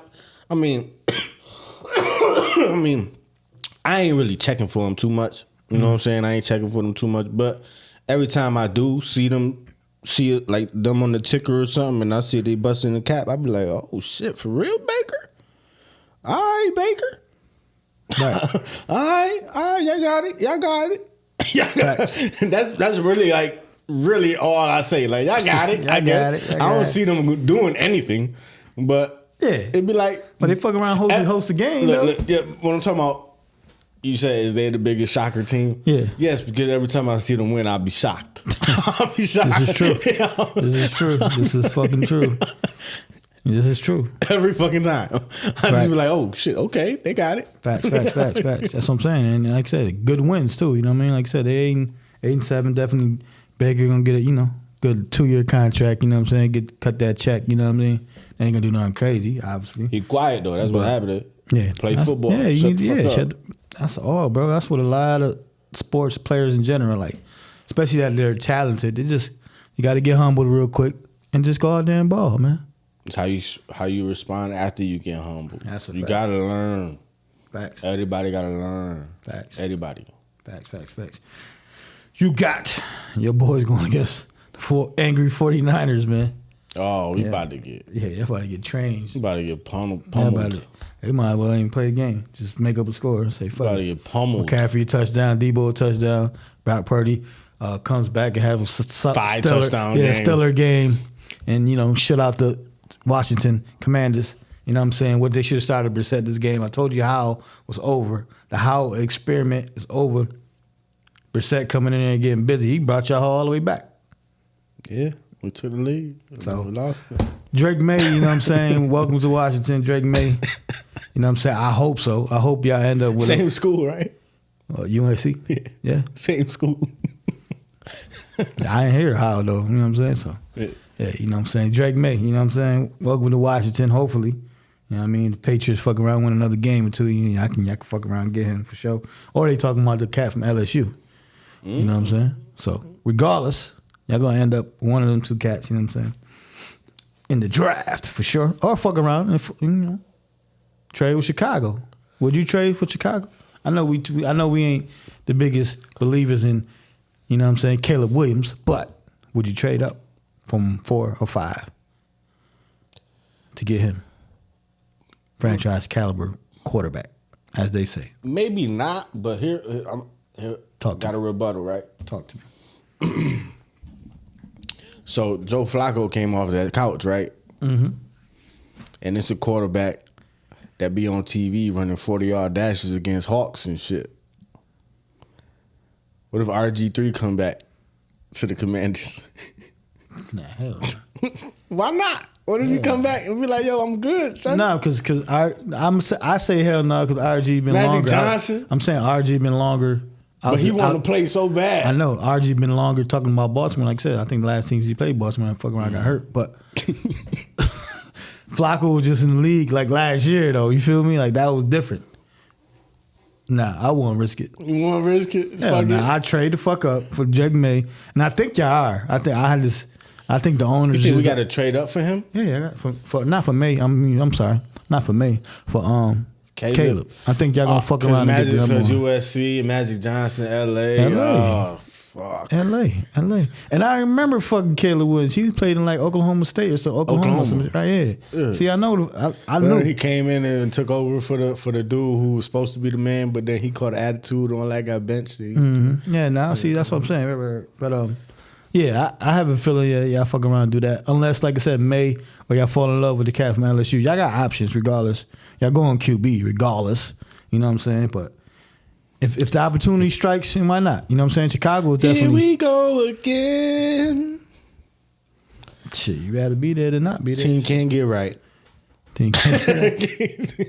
I ain't really checking for him too much. You know what I'm saying? I ain't checking for them too much. But every time I do see it like them on the ticker or something, and I see they busting the cap, I be like, oh shit, for real, Baker? All right, Baker. Right. All right, y'all got it. That's really all I say. Like, y'all got it. I get it. I don't see them doing anything, but it'd be like, but they fuck around host the game. Look, what I'm talking about. You said, is they the biggest shocker team? Yeah. Yes, because every time I see them win, I'll be shocked. I'll be shocked. This is true. This is true. This is fucking true. This is true. Every fucking time. I just be like, oh, shit, okay, they got it. Facts. That's what I'm saying. And like I said, good wins, too. You know what I mean? Like I said, they 8-7. Definitely Baker going to get a, good 2-year contract. You know what I'm saying? Cut that check. You know what I mean? They ain't going to do nothing crazy, obviously. He quiet, though. That's what happened. Yeah. Play football. Yeah, shut the fuck up. That's all, bro. That's what a lot of sports players in general, like, especially that they're talented. You got to get humbled real quick and just go out there and ball, man. It's how you respond after you get humbled. That's a you fact. gotta learn. Facts. Everybody gotta learn. Facts. Everybody. Facts. You got your boys going against the angry 49ers, man. Oh, we about to get. Yeah, they're about to get trained. We about to get pummeled. They might as well even play the game. Just make up a score and say fuck. About to get pummeled. McCaffrey touchdown, Debo touchdown, Brock Purdy comes back and have a stellar game, and shut out the Washington Commanders. You know what I'm saying? What they should have started Brissett this game. I told you how was over. The how experiment is over. Brissett coming in there and getting busy. He brought y'all all the way back. Yeah, we took the lead. So we lost it. Drake May, you know what I'm saying? Welcome to Washington, Drake May. You know what I'm saying? I hope so. I hope y'all end up with same school, right? USC? Yeah. Same school. I ain't hear how though. You know what I'm saying? So yeah, you know what I'm saying? Drake May, you know what I'm saying? Welcome to Washington, hopefully. You know what I mean? The Patriots fuck around, win another game or two. Y'all can fuck around and get him for sure. Or they talking about the cat from LSU. You know what I'm saying? So regardless, y'all gonna end up one of them two cats, you know what I'm saying? In the draft for sure. Or fuck around and trade with Chicago. Would you trade for Chicago? I know we ain't the biggest believers in, you know what I'm saying, Caleb Williams, but would you trade up from 4 or 5 to get him? Franchise caliber quarterback. as they say. Maybe not, but here Talk to got a rebuttal, right? Talk to me. So Joe Flacco came off that couch, right? Mm-hmm. And it's a quarterback that be on TV running 40-yard dashes against Hawks and shit. What if RG3 come back to the Commanders? Nah, hell. Why not? What if he come back and be like, yo, I'm good, son? No, because I say hell no because RG been Magic longer. Johnson? I'm saying RG been longer. But he wanted to play so bad. I know RG been longer. Talking about Baltimore, like I said, I think the last teams he played Baltimore, fucking around got hurt. But Flacco was just in the league like last year, though. You feel me? Like that was different. Nah, I won't risk it. You want to risk it? Hell nah, I trade the fuck up for Drake May, and I think y'all are. I think the owners. You think we just got to trade up for him? Yeah, for not for May. I'm sorry, not for May. For Caleb. I think y'all gonna fuck around and get the number one. USC, Magic Johnson, LA. Oh, fuck. LA. And I remember fucking Caleb Woods. He played in like Oklahoma State or so. Oklahoma. Right, yeah. Yeah. See, I know. I knew. He came in and took over for the dude who was supposed to be the man, but then he caught an attitude on that got benched. Mm-hmm. Yeah, now see, that's what I'm saying. But yeah, I have a feeling y'all fuck around and do that. Unless, like I said, May or y'all fall in love with the cat from LSU. Y'all got options regardless. Y'all go on QB regardless. You know what I'm saying? But if the opportunity strikes, then why not? You know what I'm saying? Chicago is definitely. Here we go again. Shit, you rather be there than not be there. Team can't get right. Team can't get right.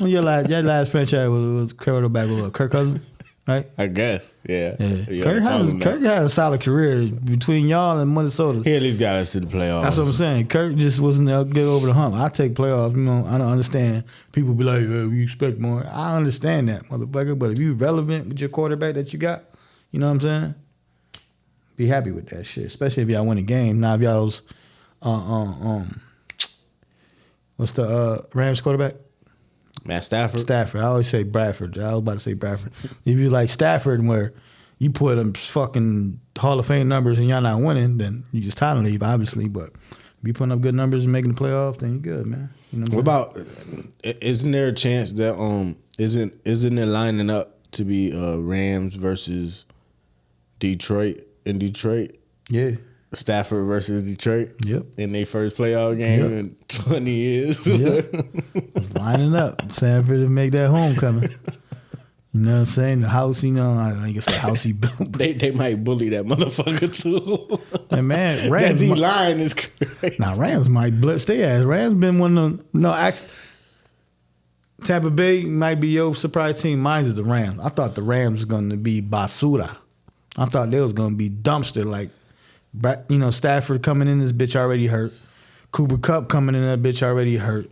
Well, your last franchise was quarterback with Kirk Cousins, right? I guess, yeah. Kirk had a solid career between y'all and Minnesota. He at least got us to the playoffs. That's what I'm saying. Kirk just wasn't able to get over the hump. I take playoffs. You know, I don't understand. People be like, we expect more. I understand that, motherfucker. But if you relevant with your quarterback that you got, you know what I'm saying? Be happy with that shit. Especially if y'all win a game. Now if y'all's what's the Rams quarterback? Matt Stafford. Stafford. I always say Bradford. I was about to say Bradford. If you like Stafford, where you put them fucking Hall of Fame numbers and y'all not winning, then you just time to leave, obviously. But if you putting up good numbers and making the playoffs, then you good, man. You know what about? Isn't there a chance that isn't it lining up to be Rams versus Detroit in Detroit? Yeah. Stafford versus Detroit. Yep. In their first playoff game in 20 years. Yep. Lining up. Sanford to make that homecoming. You know what I'm saying? The house, you know, I guess the house he built. They might bully that motherfucker too. And man, Rams. That D-line is crazy. Now, Rams might blitz their ass. Rams been one of them. No, actually, Tampa Bay might be your surprise team. Mine is the Rams. I thought the Rams was going to be basura. I thought they was going to be dumpster like. You know, Stafford coming in, this bitch already hurt. Cooper Kupp coming in, that bitch already hurt.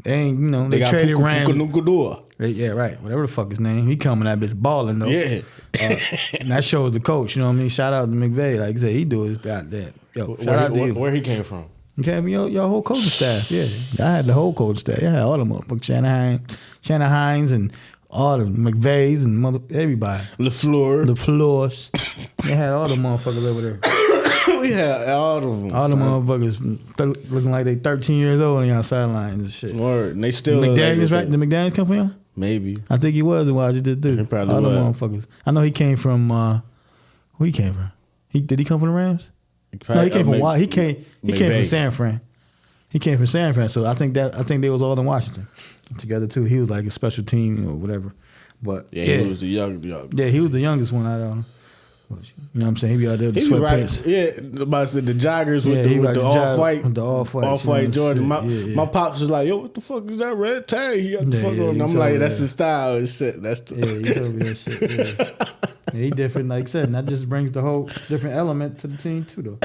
They ain't, you know, they traded Rams. Yeah, right. Whatever the fuck his name. He coming, that bitch balling, though. Yeah. And that shows the coach, you know what I mean? Shout out to McVay. Like I said, he do his goddamn. Yo, shout out to you. Where he came from? He came from your whole coaching staff, yeah. I had the whole coaching staff. I had all the motherfuckers. Shanahan's and all the McVays and everybody. LaFleur's. They had all the motherfuckers over there. We had all of them. All the motherfuckers looking like they 13 years old on y'all sidelines and shit. Word. And they still McDaniels, right? Did McDaniels come from y'all? Maybe. I think he was in Washington too. He probably all was. the motherfuckers. I know he came from where he came from? Did he come from the Rams? No, he came from he came from San Fran. He came from San Fran, so I think they was all in Washington together too. He was like a special team or whatever. But yeah, he was the young. Yeah, he was the youngest one out of them. You know what I'm saying? He be out there with the sweatpants. Right. Yeah, about to say the joggers with the all-white. With the all-white Jordan. My pops was like, yo, what the fuck is that red tag he got the fuck on? I'm like, that's his style and shit. That's the he told me that shit. Yeah, he different, like I said, and that just brings the whole different element to the team too, though.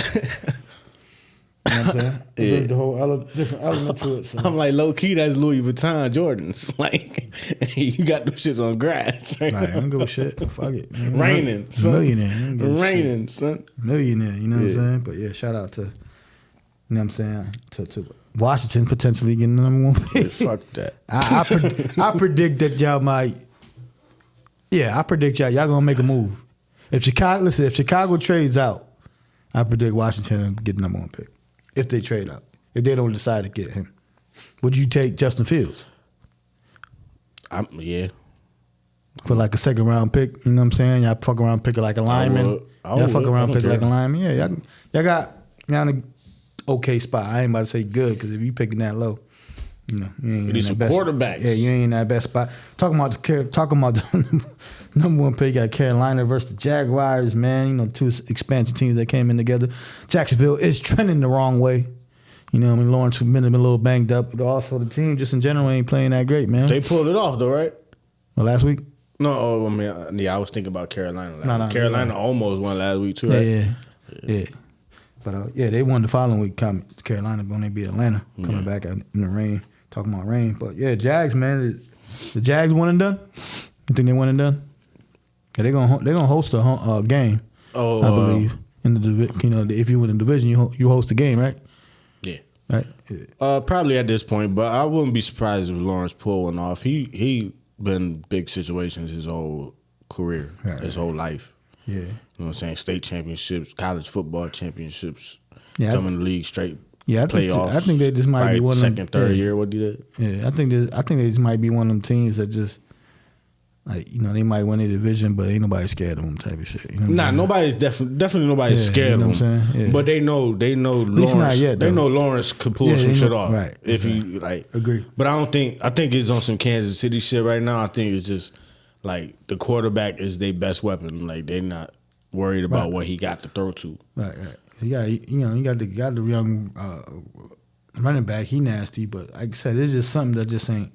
You know what I'm saying? It brings the whole different element to it. So. I'm like, low key, that's Louis Vuitton Jordans. Like, you got them shits on grass. Right, I don't give a shit. Fuck it. Raining, son. Millionaire. Raining, son. Millionaire, you know what I'm saying? But yeah, shout out to, you know what I'm saying, to Washington potentially getting the number one pick. Yeah, fuck that. I predict that y'all might. Yeah, I predict y'all gonna make a move. If Chicago trades out, I predict Washington will get the number one pick. If they trade out, if they don't decide to get him, would you take Justin Fields? Yeah. For like a second round pick, you know what I'm saying? Y'all fuck around pick like a lineman. Y'all fuck around pick like a lineman. Yeah, y'all got y'all in a okay spot. I ain't about to say good because if you picking that low, you know, you ain't You need some best, quarterbacks. Yeah, you ain't in that best spot. Talking about the number one pick, got Carolina versus the Jaguars, man. You know, two expansion teams that came in together. Jacksonville is trending the wrong way. You know what I mean? Lawrence has been a little banged up, but also the team just in general ain't playing that great, man. They pulled it off though, right? Well, last week? No, I mean, yeah, I was thinking about Carolina. No, Carolina almost won last week too, right? Yeah. But they won the following week. Carolina when they beat Atlanta, coming back in the rain. Talking about rain, but yeah, Jags, man. The Jags one and done. You think they one and done? Yeah, they're gonna host a game. I believe in the you know if you win the division, you host the game, right? Yeah. Right. Probably at this point, but I wouldn't be surprised if Lawrence pulled one off. He been big situations his whole career, his whole life. Yeah. You know what I'm saying? State championships, college football championships, Yeah, some in the league straight. Yeah, playoffs. I think they just might be one of them. Second, third year, what did that? Yeah, I think they just might be one of them teams that just like they might win a division, but ain't nobody scared of them type of shit. You know what I'm saying? Nobody's definitely nobody's scared you know of what I'm them. saying? Yeah. But they know Lawrence. not yet, they though. know Lawrence could pull some they shit know- off. right, If right. he Agree. But I think it's on some Kansas City shit right now. I think it's just like the quarterback is their best weapon. Like they're not worried about what he got to throw to. Right. You got the young running back. He nasty, but like I said, it's just something that just ain't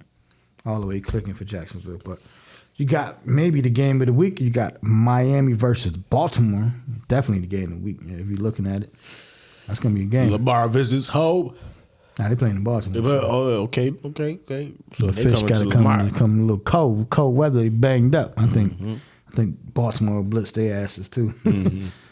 all the way clicking for Jacksonville. But you got maybe the game of the week. You got Miami versus Baltimore. Definitely the game of the week. Yeah, if you're looking at it, that's gonna be a game. Lamar visits home. Nah, they playing in Baltimore. Okay. So The they fish coming got to to Lamar. come a little cold weather. They banged up. I think Baltimore will blitz their asses too.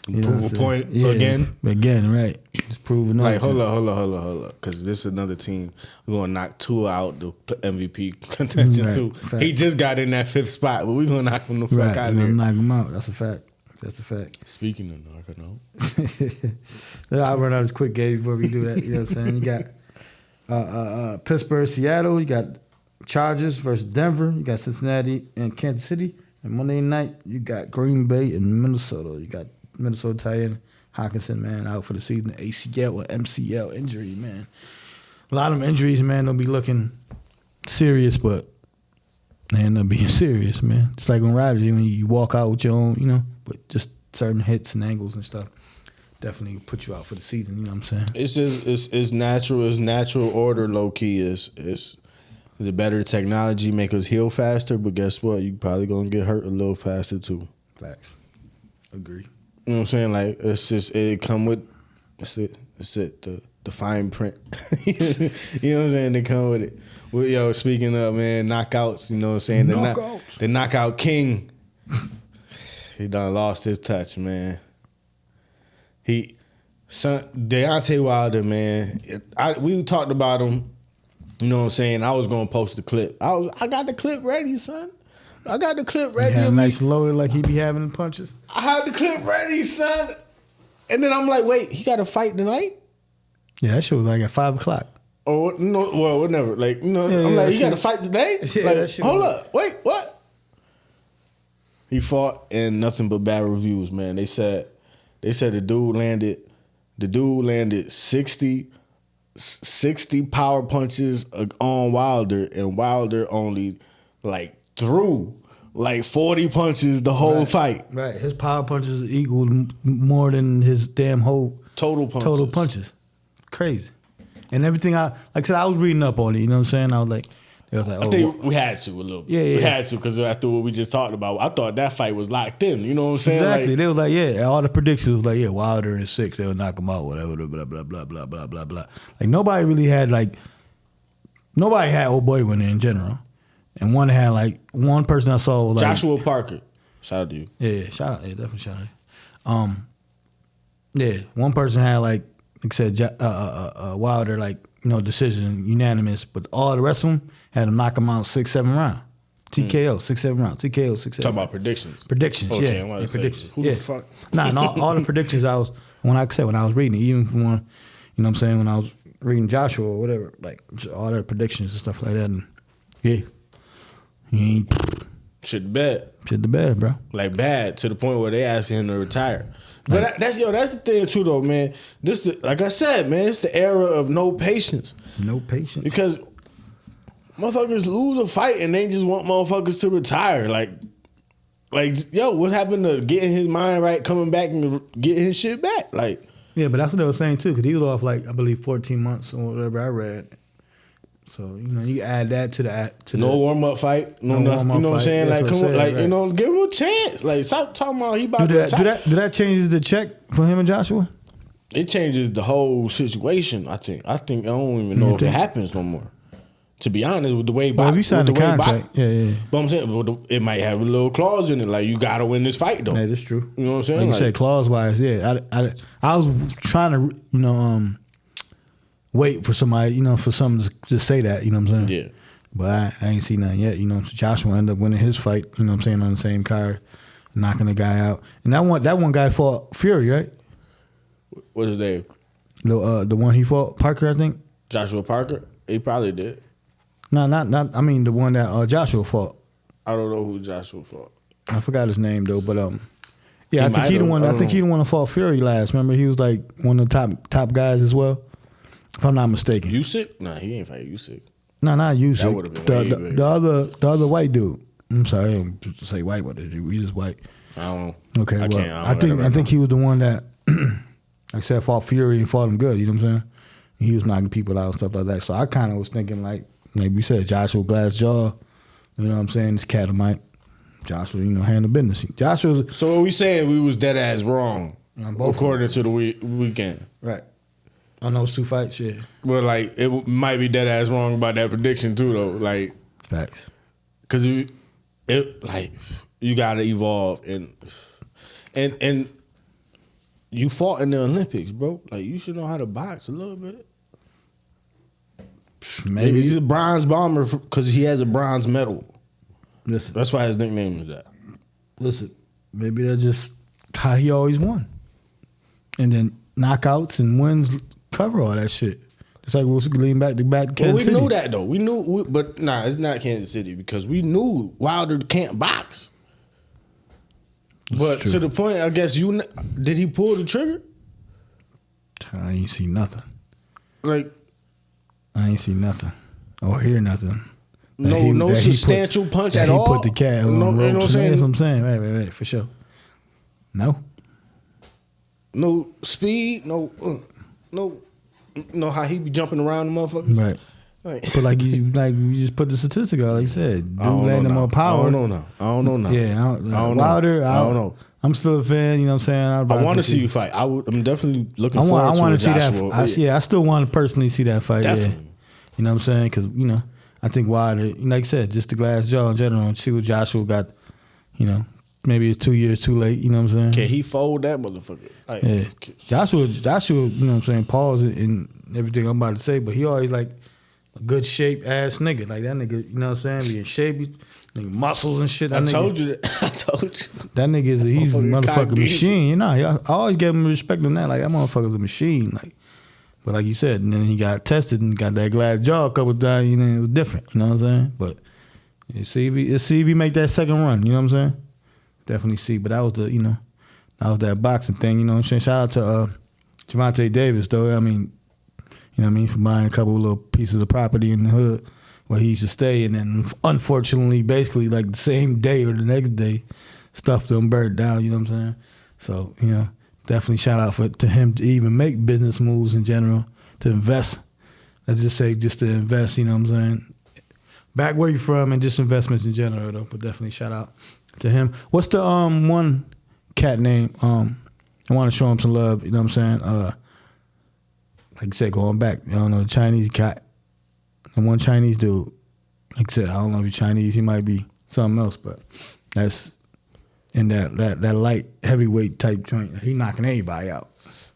You know Prove what a I'm point saying? again. Right? Just proving Like, nothing. hold up. Because this is another team. We're going to knock Tua out the MVP contention, Right, too. fact. He just got in that fifth spot, but we're going to knock him the fuck Right, out we're of gonna there. knock them out. That's a fact. Speaking of knocking out. I'll run out this quick game before we do that. You know what I'm saying? You got Pittsburgh, Seattle. You got Chargers versus Denver. You got Cincinnati and Kansas City. And Monday night, you got Green Bay and Minnesota. You got Minnesota tight end Hawkinson, man, out for the season. ACL or MCL injury, man. A lot of them injuries, man, they'll be looking serious, but they end up being serious, man. It's like on Riders, when you walk out with your own, but just certain hits and angles and stuff definitely put you out for the season, you know what I'm saying? It's just, it's natural. It's natural order, low key. It's the better technology make us heal faster, but guess what? You probably going to get hurt a little faster, too. Facts. Agree. You know what I'm saying? Like, it's just, it come with, it's it, the fine print. You know what I'm saying? They come with it. Well, speaking of, man, knockouts, you know what I'm saying? The knockout king, he done lost his touch, man. Deontay Wilder, man, we talked about him, you know what I'm saying? I was going to post the clip. I got the clip ready, son. I got the clip ready. He had a nice loaded like he be having the punches. I had the clip ready, son. And then I'm like, wait, he got to fight tonight? Yeah, that shit was like at 5 o'clock. Or no, well, whatever. Like, Yeah, I'm like, that he got to shit- fight today? Yeah, like, that shit hold was- up, wait, what? He fought and nothing but bad reviews, man. They said the dude landed 60 power punches on Wilder, and Wilder only threw 40 punches the whole fight. Right. His power punches equaled more than his damn whole Total punches. Crazy. And everything like I said, I was reading up on it, you know what I'm saying? I was like, they was like, I think we had to a little bit. Yeah. We had to because after what we just talked about, I thought that fight was locked in. You know what I'm saying? exactly. Like, They was like, yeah, all the predictions was like, yeah, Wilder in 6, they'll knock him out, whatever, blah, blah, blah, blah, blah, blah, blah. Like nobody really had old boy winning in general. And one had one person I saw was Joshua Parker. Shout out to you. Yeah, shout out. Yeah, definitely shout out. Yeah, one person had like I said, Wilder decision unanimous, but all the rest of them had to knock him out 6-7 rounds. TKO 6-7 rounds. TKO 6-7. Talking about predictions. Predictions, Okay, yeah. I'm about to Yeah, say, predictions. who yeah. the fuck? Nah, and all the predictions when I was reading it, even from one, you know what I'm saying, when I was reading Joshua or whatever, like all their predictions and stuff like that, and yeah. He ain't Shit bad. shit the bed, bro. Like bad to the point where they asking him to retire. But that's the thing too though, man. Like I said, man, it's the era of no patience. No patience. Because motherfuckers lose a fight and they just want motherfuckers to retire. Like, yo, what happened to getting his mind right, coming back and getting his shit back? Like, Yeah, but that's what they were saying too, because he was off like I believe 14 months or whatever I read. So you add that to the no warm up fight, no nothing. You know what I'm saying? Like, come on, like right. give him a chance. Like, stop talking about he about to retire. Do that changes the check for him and Joshua? It changes the whole situation. I think I don't even know if it happens no more. To be honest, with the way Well, if you sign the contract, yeah. But I'm saying it might have a little clause in it, like you got to win this fight though. Yeah, that's true. You know what I'm saying? Like you said, clause wise, yeah. I was trying to wait for somebody, for something to say that. You know what I'm saying? Yeah. But I ain't seen nothing yet. Joshua ended up winning his fight. You know what I'm saying, on the same card, knocking the guy out. And that one guy fought Fury, right? What's his name? The one he fought, Parker, I think. Joshua Parker. He probably did. No, not. I mean the one that Joshua fought. I don't know who Joshua fought. I forgot his name though, but yeah, I think might he the have. one. I I don't think he know. the one that fought Fury last. Remember, he was like one of the top guys as well, if I'm not mistaken. Usyk? Nah, he ain't fight Usyk. No, not Usyk. That would've been way bigger. the other white dude. I'm sorry, I didn't say white, but he just white. I don't know. Okay, I well, can't. I think he was the one that, like I said, fought Fury and fought him good. You know what I'm saying? He was knocking people out and stuff like that. So I kind of was thinking like we said, Joshua Glassjaw. You know what I'm saying? This Catamite. Joshua, handle business. Joshua. So what we saying? We was dead ass wrong, both according to the weekend. Right. On those two fights, yeah. But like, it might be dead ass wrong about that prediction too, though. Like, Facts. because you gotta evolve and you fought in the Olympics, bro. Like, you should know how to box a little bit. Maybe. He's a bronze bomber because he has a bronze medal. Listen. That's why his nickname is that. Listen. Maybe that's just how he always won. And then knockouts and wins cover all that shit. It's like we'll lean back to Kansas Well, we City. knew that though. We knew, but nah, it's not Kansas City because we knew Wilder can't box. But true. to the point, I guess did he pull the trigger? I ain't see nothing. Like, I ain't see nothing or hear nothing. no substantial punch at all. He put the cat on No, the you know ropes. what I'm That's what saying? I'm saying. Right, for sure. No speed, no how he be jumping around the motherfuckers. Right. Like, But like you just put the statistic out, like you said, dude landing more power. I don't know now. Yeah, I don't know. Wilder, I don't know. I'm still a fan. You know what I'm saying? I want to see you fight. I'm definitely looking forward I want to to see Joshua. that. I still want to personally see that fight. Definitely. Yeah. You know what I'm saying? Because I think Wilder, like I said, just the glass jaw in general. And see what Joshua got. Maybe it's 2 years too late. You know what I'm saying? Can he fold that motherfucker? Like, Yeah. Joshua, you know what I'm saying, pause in everything I'm about to say, but he always like a good shape ass nigga. Like that nigga, you know what I'm saying? Be in shape, nigga, muscles and shit. I told you that. I told you. That nigga he's a Motherfucking motherfucking cock machine. I always gave him respect on that. Like that motherfucker's a machine. Like, but like you said, and then he got tested and got that glass jaw a couple times, it was different. You know what I'm saying? But see if he make that second run, you know what I'm saying? Definitely see. But that was that boxing thing, you know what I'm saying? Shout out to Gervonta Davis, though. I mean, for buying a couple of little pieces of property in the hood where he used to stay, and then unfortunately, basically like the same day or the next day, stuff them burned down, you know what I'm saying? So, definitely shout out to him to even make business moves in general, to invest. Let's just say just to invest, you know what I'm saying? Back where you from and just investments in general, though, but definitely shout out to him. What's the one cat name? I want to show him some love, you know what I'm saying? Like I said, going back, the Chinese cat. And one Chinese dude. Like I said, I don't know if he's Chinese, he might be something else, but that's in that light heavyweight type joint. He knocking everybody out.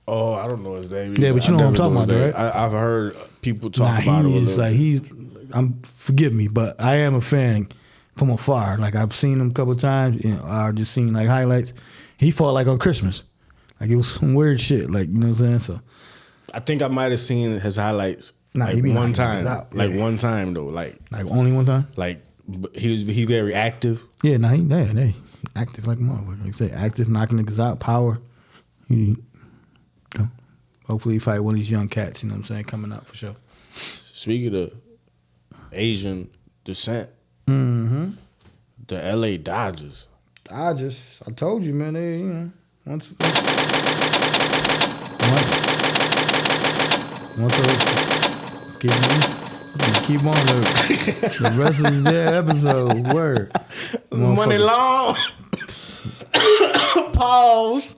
Oh, I don't know his name. Yeah, but you know what I'm talking about, though, right? I've heard people talk about him. Forgive me, but I am a fan from afar. Like I've seen him a couple of times, I just seen like highlights. He fought like on Christmas. Like it was some weird shit, like, you know what I'm saying? So I think I might have seen his highlights he be one knocking time. niggas out. Like Yeah. one time though. Like only one time? like But he very active. Yeah, nah, they active like a motherfucker. Like I say, active, knocking niggas out, power. You know, hopefully he fight one of these young cats, you know what I'm saying, coming out for sure. Speaking of Asian descent, Mm-hmm. the LA Dodgers. I told you, man, they, you know, once keep on the rest of their episode. Word. Money long. Pause.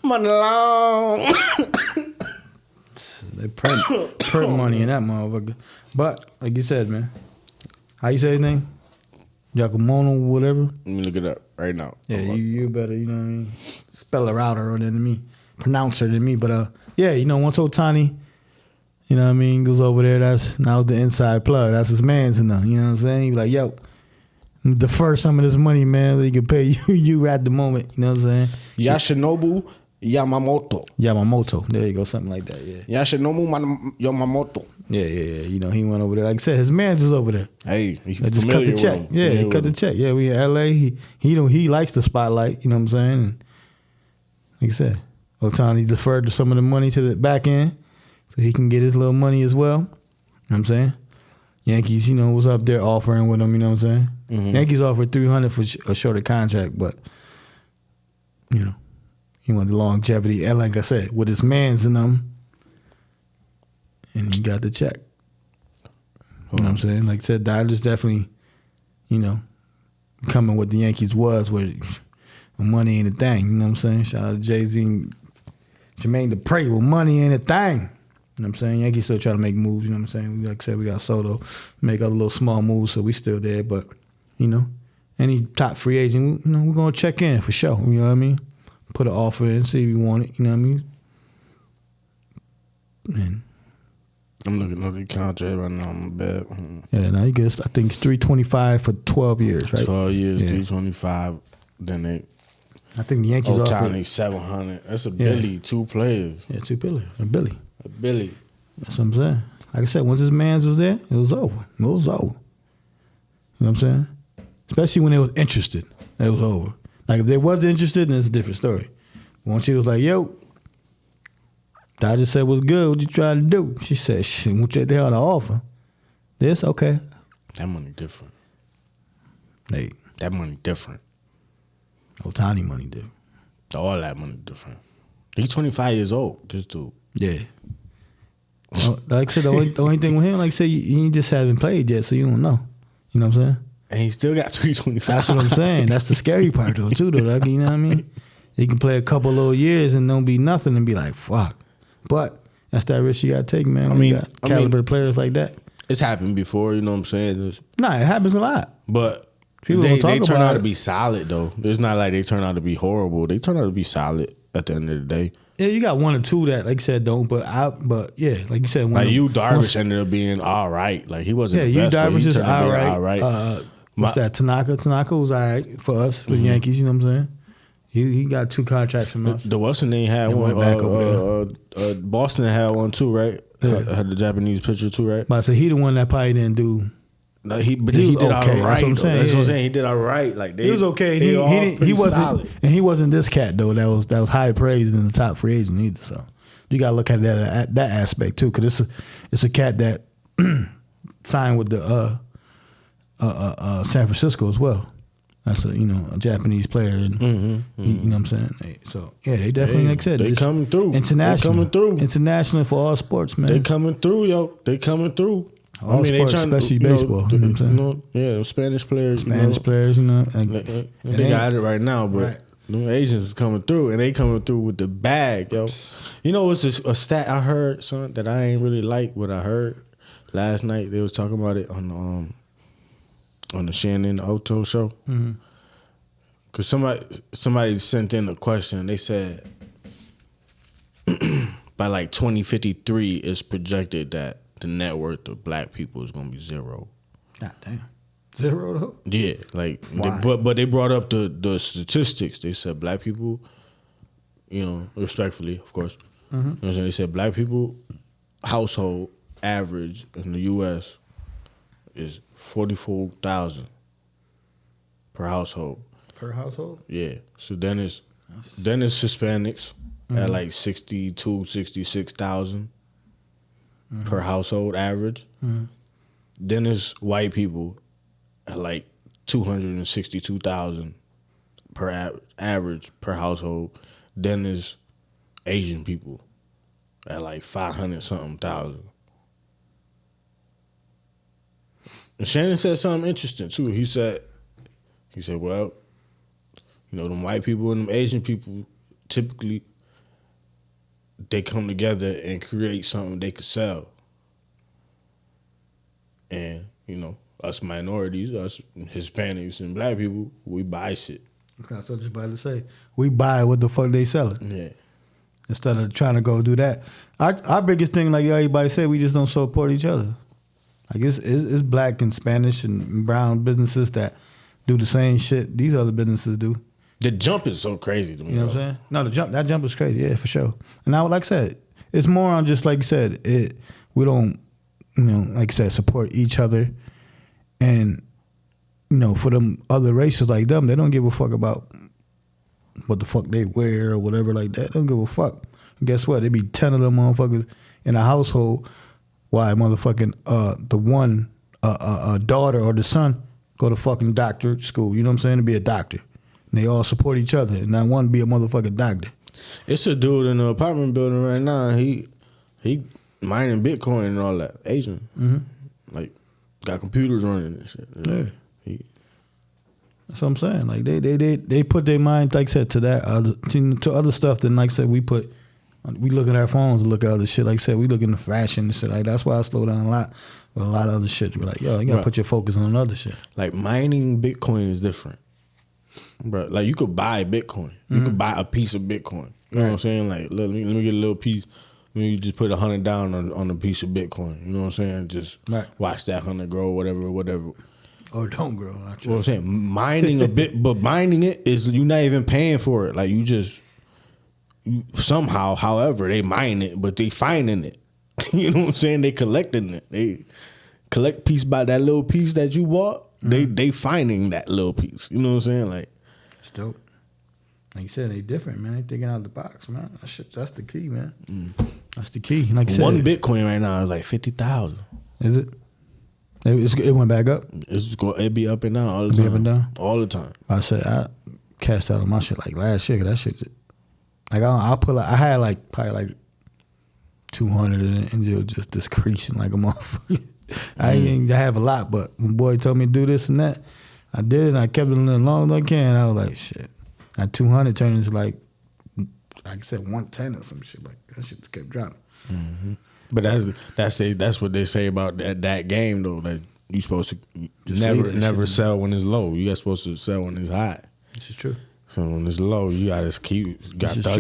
Money long. They print money in that motherfucker. But like you said, man, how you say his name? Giacomo, whatever. Let me look it up right now. Yeah, you better, you know what I mean, spell her out or than me, pronounce her than me. But yeah, you know, once Ohtani, you know what I mean, goes over there, that's now the inside plug. That's his man's in there. You know what I'm saying? He be like, yo, defer some of this money, man, so he can pay you at the moment. You know what I'm saying? Yoshinobu Yamamoto. There you go, something like that. Yeah. Yoshinobu Yamamoto. Yeah. You know, he went over there. Like I said, his man's is over there. Hey, he's I just cut familiar the check. with him. Yeah, he Familiar cut the with check. Yeah, we in LA. He likes the spotlight. You know what I'm saying? And like I said, Ohtani deferred some of the money to the back end, so he can get his little money as well. You know what I'm saying? Yankees, you know, was up there offering with him. You know what I'm saying? Mm-hmm. Yankees offered $300 for a shorter contract, but you know, he wanted the longevity. And like I said, with his man's in them, and he got the check. You know what I'm saying? Like I said, Dodgers definitely, you know, coming what the Yankees was, where money ain't a thing. You know what I'm saying? Shout out to Jay-Z and Jermaine Dupri with money ain't a thing. You know what I'm saying? Yankees still trying to make moves. You know what I'm saying? Like I said, we got Soto, make other little small moves, so we still there. But, you know, any top free agent, you know, we're going to check in for sure. You know what I mean? Put an offer in, see if you want it. You know what I mean? And I'm looking at the contract right now on my bed. yeah, now you guess I think it's $325 for 12 years, right? 12 years, Yeah. 325. Then they I think the Yankees offered Ohtani 700. That's a Billy, 2 players. Yeah, $2 billion. A Billy. A Billy. That's what I'm saying. Like I said, once his man's was there, it was over. It was over. You know what I'm saying? Especially when they was interested, it was over. Like if they wasn't interested, then it's a different story. Once she was like, yo, Dodger said, what's good? What you trying to do? She said, shit, what you the hell to offer? This? Okay. That money different. Hey, That money different. Ohtani money, dude. All that money different. He's 25 years old, this dude. Yeah. Like I said, the only thing with him, like I said, you just haven't played yet, so you don't know. You know what I'm saying? And he still got 325. That's what I'm saying. That's the scary part, though, too, though. Like, you know what I mean? He can play a couple little years and don't be nothing and be like, fuck. But that's that risk you got to take, man. When you got caliber players like that. It's happened before, you know what I'm saying? Nah, it happens a lot. But People they don't talk turn about out it. to be solid, though. It's not like they turn out to be horrible. They turn out to be solid at the end of the day. Yeah, you got one or two that, like you said, don't. But yeah, like you said, Like you, Darvish ended up being all right. Like he wasn't. Yeah, the you best, but Darvish he is turned out to all be right. all right. What's that? Tanaka. Tanaka was all right for us, for the Yankees. You know what I'm saying? He got 2 contracts from us. The Western name had And one. went back over Boston had one too, right? Yeah. Had the Japanese pitcher too, right? But I said he the one that probably didn't do. No, he was did all okay. right. That's what I'm though. saying, That's what I'm yeah. saying. He did all right. Like He was okay. They all He pretty wasn't, solid. and he wasn't this cat though. That was high praised in the top free agent either. So you gotta look at that aspect too, because it's a cat that signed with the San Francisco as well. That's a Japanese player, and you know what I'm saying. So yeah, they definitely like I said, they just coming through. International, They coming through. international for all sports, man. They coming through, yo. They coming through. All sports, especially baseball. You know what I'm saying? Yeah, the Spanish players. Spanish players, you know, and They got it right now, but Right. them Asians is coming through, and they coming through with the bag, yo. You know, it's a stat I heard, son, that I ain't really like what I heard last night. They was talking about it on the Shannon Oto show. Mm-hmm. Cause somebody sent in a question. They said by like 2053, it's projected that the net worth of black people is gonna be 0. God damn, 0 though. Yeah, like, Why? but they brought up the statistics. They said black people, respectfully, of course. You know what I'm saying? They said black people household average in the U.S. is 44,000 per household. Per household? Yeah. So then it's Hispanics at like 66,000 per household average. Then it's white people at like 262,000 per average per household. Then there's Asian people at like 500 something thousand. And Shannon said something interesting too. He said, well, you know, them white people and them Asian people typically they come together and create something they could sell. And, you know, us minorities, us Hispanics and black people, we buy shit. That's what I was about to say. We buy what the fuck they selling. Yeah. Instead of trying to go do that. Our biggest thing, like everybody said, we just don't support each other. Like it's black and Spanish and brown businesses that do the same shit these other businesses do. The jump is so crazy to me. You know what I'm saying? No, that jump is crazy, yeah, for sure. And now, like I said, it's more on just like you said, we don't, you know, like I said, support each other. And, you know, for them other races like them, they don't give a fuck about what the fuck they wear or whatever like that. They don't give a fuck. And guess what? There be 10 of them motherfuckers in a household. Why motherfucking the one daughter or the son go to fucking doctor school, you know what I'm saying, to be a doctor. And they all support each other. And not one be a motherfucking doctor. It's a dude in the apartment building right now. He mining Bitcoin and all that. Asian. Like, got computers running and shit. Yeah. That's what I'm saying. Like they put their mind, like I said, to that to other stuff than, like I said, we look at our phones and look at other shit. Like I said, we look into fashion and shit. Like that's why I slow down a lot with a lot of other shit. We're like, yo, you gotta put your focus on other shit. Like mining Bitcoin is different. Bro, like you could buy Bitcoin. You could buy a piece of Bitcoin. You know what I'm saying? Like, let me get a little piece. Let me just put 100 down on a piece of Bitcoin. You know what I'm saying? Just watch that 100 grow, whatever. Or don't grow. You know what I'm saying? Mining a bit, but mining it is you're not even paying for it. Like somehow, however, they mine it, but they finding it. You know what I'm saying? They collecting it. They collect piece by that little piece that you bought. They finding that little piece. You know what I'm saying? Like, it's dope. Like you said, they different, man. They thinking out the box, man. That's the key, man. That's the key. Like I said, one Bitcoin right now is like 50,000. Is it? It went back up. It be up and down all the time. Up and down all the time. I said I cashed out on my shit like last year. Cause that shit, like I had like probably like 200 and it was just decreasing like a motherfucker. I didn't have a lot, but when boy told me to do this and that, I did it. And I kept it as long as I can. I was like, shit. That 200 turned into like I said 110 or some shit. Like that shit just kept dropping. But that's what they say about that game though. That you supposed to Just never sell when it's low. You got supposed to sell when it's high. This is true. So when it's low, you gotta thug true.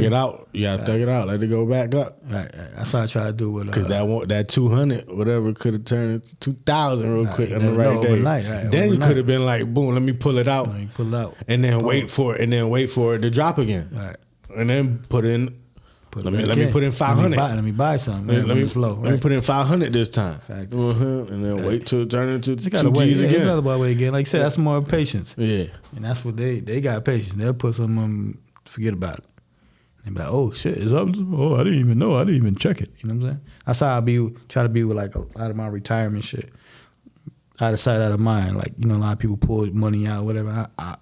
it out. You gotta thug it out. Let it go back up. Right. That's how I try to do with Because that 200 whatever could have turned into 2,000 real quick on the right day. Right, then you could have been like, boom, let me pull it out. Let me pull it out. And then wait for it to drop again. Right. And then put in. Let me put in 500. Let me buy something. Let me put in 500 this time. Fact. And then wait till it turn into 2 G's again. Another way again. Like I said, that's more patience. Yeah. And that's what they got patience. They'll put something on, forget about it. They be like, oh shit, it's up. Oh, I didn't even know. I didn't even check it. You know what I'm saying? That's how I try to be with like a lot of my retirement shit. Out of sight, out of mind. Like, you know, a lot of people pull money out, whatever. I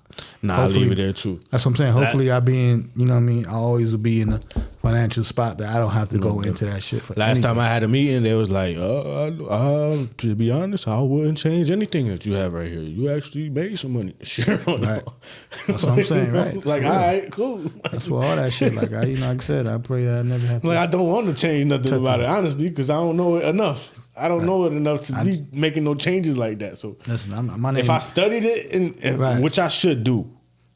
leave it there too. That's what I'm saying. Hopefully I be in, you know what I mean? I always will be in a financial spot that I don't have to go into that shit for Last time I had a meeting, they was like, to be honest, I wouldn't change anything that you have right here. You actually made some money this year. Right. That's what I'm saying, right? It's like, all right, cool. That's what all that shit, like like I said, I pray I never have to. Like, I don't want to change nothing about it, honestly, because I don't know it enough. I don't know it enough to be making no changes like that. So listen, my name, if I studied it, and which I should do,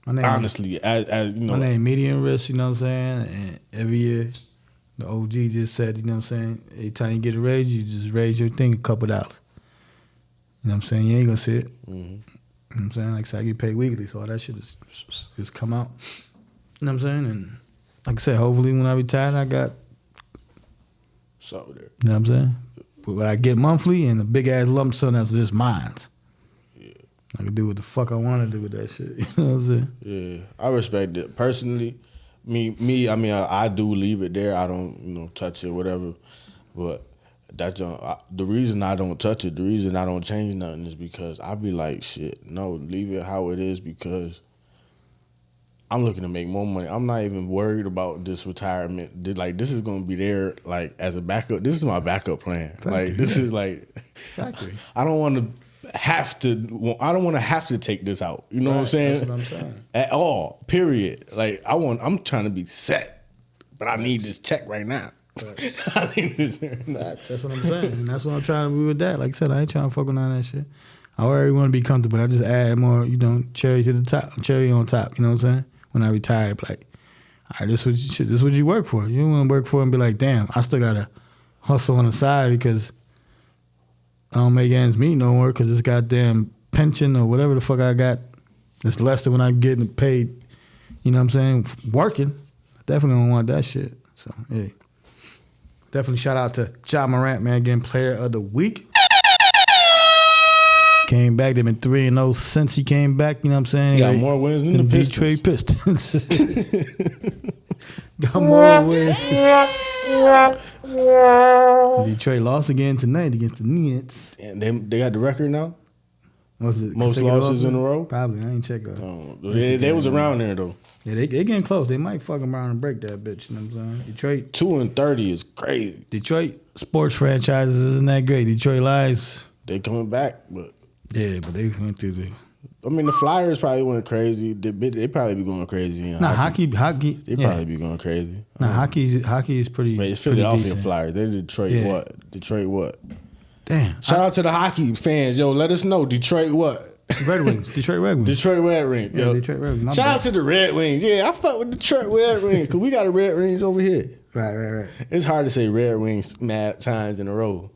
honestly, as you know, my name medium risk. You know what I'm saying? And every year, the OG just said, you know what I'm saying? Every time you get a raise, you just raise your thing a couple dollars. You know what I'm saying? You ain't gonna see it. You know what I'm saying? Like I said, I get paid weekly, so all that shit just come out. You know what I'm saying? And like I said, hopefully when I retire, I got so there. You know what I'm saying? what I get monthly and a big ass lump sum that's just mine. Yeah. I can do what the fuck I want to do with that shit. You know what I'm saying? Yeah, I respect it. Personally, me. I mean, I do leave it there. I don't, touch it, whatever. But that's the reason I don't touch it. The reason I don't change nothing is because I be like, shit, no, leave it how it is because I'm looking to make more money. I'm not even worried about this retirement. Like, this is gonna be there, like, as a backup. This is my backup plan. Factory, like, this is like, factory. I don't want to have to take this out. You know what I'm saying? That's what I'm saying. At all. Period. Like, I'm trying to be set, but I need this check right now. Right. I need this. That's what I'm saying. And that's what I'm trying to do with that. Like I said, I ain't trying to fuck around that shit. I already want to be comfortable. I just add more, cherry to the top, cherry on top. You know what I'm saying? When I retire, like, all right, this is what you work for. You don't want to work for it and be like, damn, I still gotta hustle on the side because I don't make ends meet no more because this goddamn pension or whatever the fuck I got is less than when I'm getting paid. You know what I'm saying? Working. I definitely don't want that shit. So, yeah. Definitely shout out to Ja Morant, man, getting player of the week. Came back. They've been 3-0 since he came back. You know what I'm saying? Got more wins than the Detroit Pistons. Got more wins. Detroit lost again tonight against the Nets. And they got the record now? Was it Most losses in a row? Probably. I ain't check that. They was around there, though. Yeah, they getting close. They might fuck around and break that bitch. You know what I'm saying? Detroit. 2-30 is crazy. Detroit sports franchises isn't that great. Detroit Lions. They coming back, but... Yeah, but they went through the... I mean, the Flyers probably went crazy. They probably be going crazy. In hockey. They probably be going crazy. Hockey is pretty. Wait, it's Philadelphia Flyers. They're Detroit what? Detroit what? Damn. Shout out to the hockey fans, yo. Let us know Detroit what? Red Wings. Detroit Red Wings. Detroit Red Wings. Yeah, yo. Detroit Red Wings. Shout out to the Red Wings. Yeah, I fuck with Detroit Red Wings because we got a Red Wings over here. Right. It's hard to say Red Wings mad times in a row.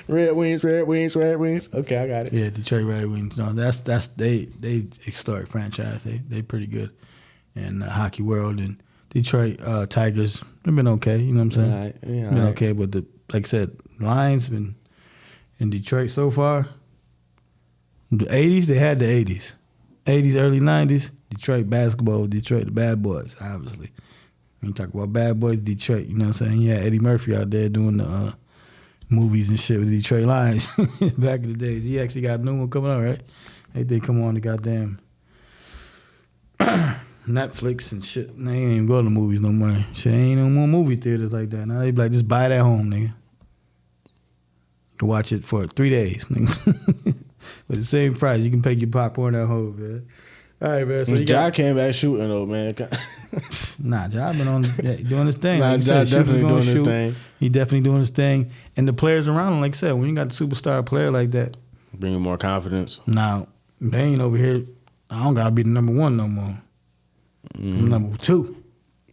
Red Wings. Okay, I got it. Yeah, Detroit Red Wings. No, that's they historic franchise. They pretty good in the hockey world. And Detroit Tigers, they've been okay. You know what I'm saying? Yeah, been okay, but like I said, Lions been in Detroit so far. The 80s, they had the 80s. 80s, early 90s, Detroit basketball, Detroit the bad boys, obviously. When you talk about bad boys, Detroit, you know what I'm saying? You had Eddie Murphy out there doing the movies and shit with the Detroit Lions back in the days. He actually got a new one coming out, right? They come on the goddamn Netflix and shit. They ain't even go to the movies no more. Shit, ain't no more movie theaters like that. Now they be like, just buy it at home, nigga. You can watch it for 3 days, nigga. With the same price, you can pay your popcorn at home, man. All right, man. So Ja came back shooting though, man. Nah, Ja been on doing his thing. Nah, like Ja definitely doing his thing. He definitely doing his thing. And the players around him, like I said, when you got the superstar player like that, bringing more confidence. Now, Bane over here, I don't gotta be the number one no more. I'm number two.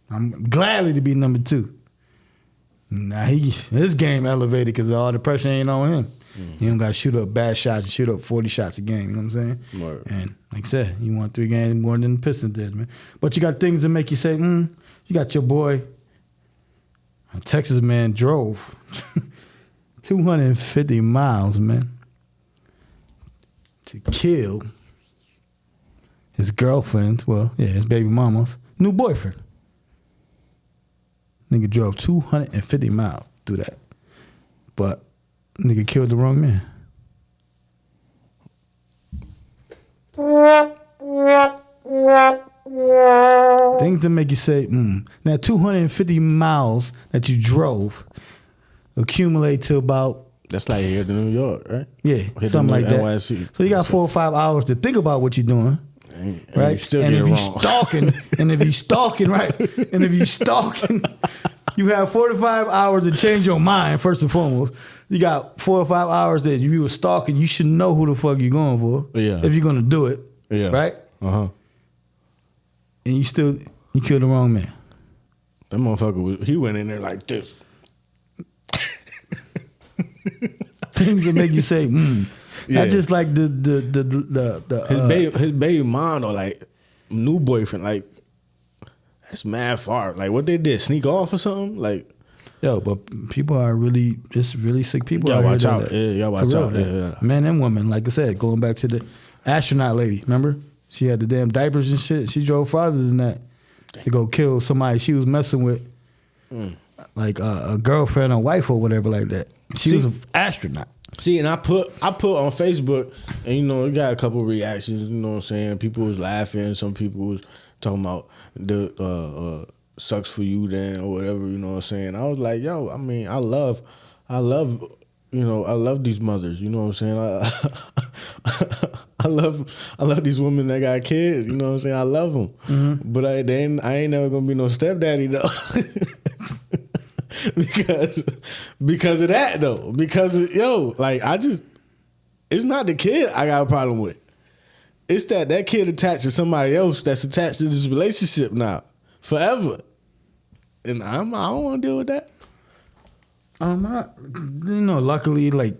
I'm gladly to be number two. Now his game elevated because all the pressure ain't on him. You don't got to shoot up bad shots and shoot up 40 shots a game. You know what I'm saying? Right. And like I said, you won 3 games more than the Pistons did, man. But you got things that make you say, You got your boy, a Texas man, drove 250 miles, man, to kill his girlfriend's, his baby mama's new boyfriend. Nigga drove 250 miles through that. But nigga killed the wrong man. Things that make you say, Now, 250 miles that you drove accumulate to about... That's like here to New York, right? Yeah, Hit something like that. NYC. So you got 4 or 5 hours to think about what you're doing. Right? You still and get if it you wrong. stalking, and if you stalking, right? And if you stalking, you have 4 to 5 hours to change your mind, first and foremost. You got 4 or 5 hours that if you were stalking, you should know who the fuck you're going for. Yeah. If you're gonna do it. Yeah. Right? Uh-huh. And you killed the wrong man. That motherfucker, he went in there like this. Things that make you say, Yeah. Not just like the His baby mom or like new boyfriend, like that's mad far. Like what they did, sneak off or something? Like Yo, but people are really, it's really sick people Y'all out watch here. out. Yeah, y'all watch For real, out. Yeah. Men and women, like I said, going back to the astronaut lady, remember? She had the damn diapers and shit. She drove farther than that to go kill somebody she was messing with, like a girlfriend or wife or whatever like that. She was an astronaut. See, and I put on Facebook, and you know, it got a couple reactions. You know what I'm saying? People was laughing. Some people was talking about the sucks for you then or whatever. You know what I'm saying? I was like, yo, I mean, I love, you know, I love these mothers. You know what I'm saying? I love these women that got kids. You know what I'm saying? I love them, but I ain't never gonna be no stepdaddy though. because of that though. Because of, like it's not the kid I got a problem with. It's that kid attached to somebody else that's attached to this relationship now forever, and I don't want to deal with that. Luckily, like,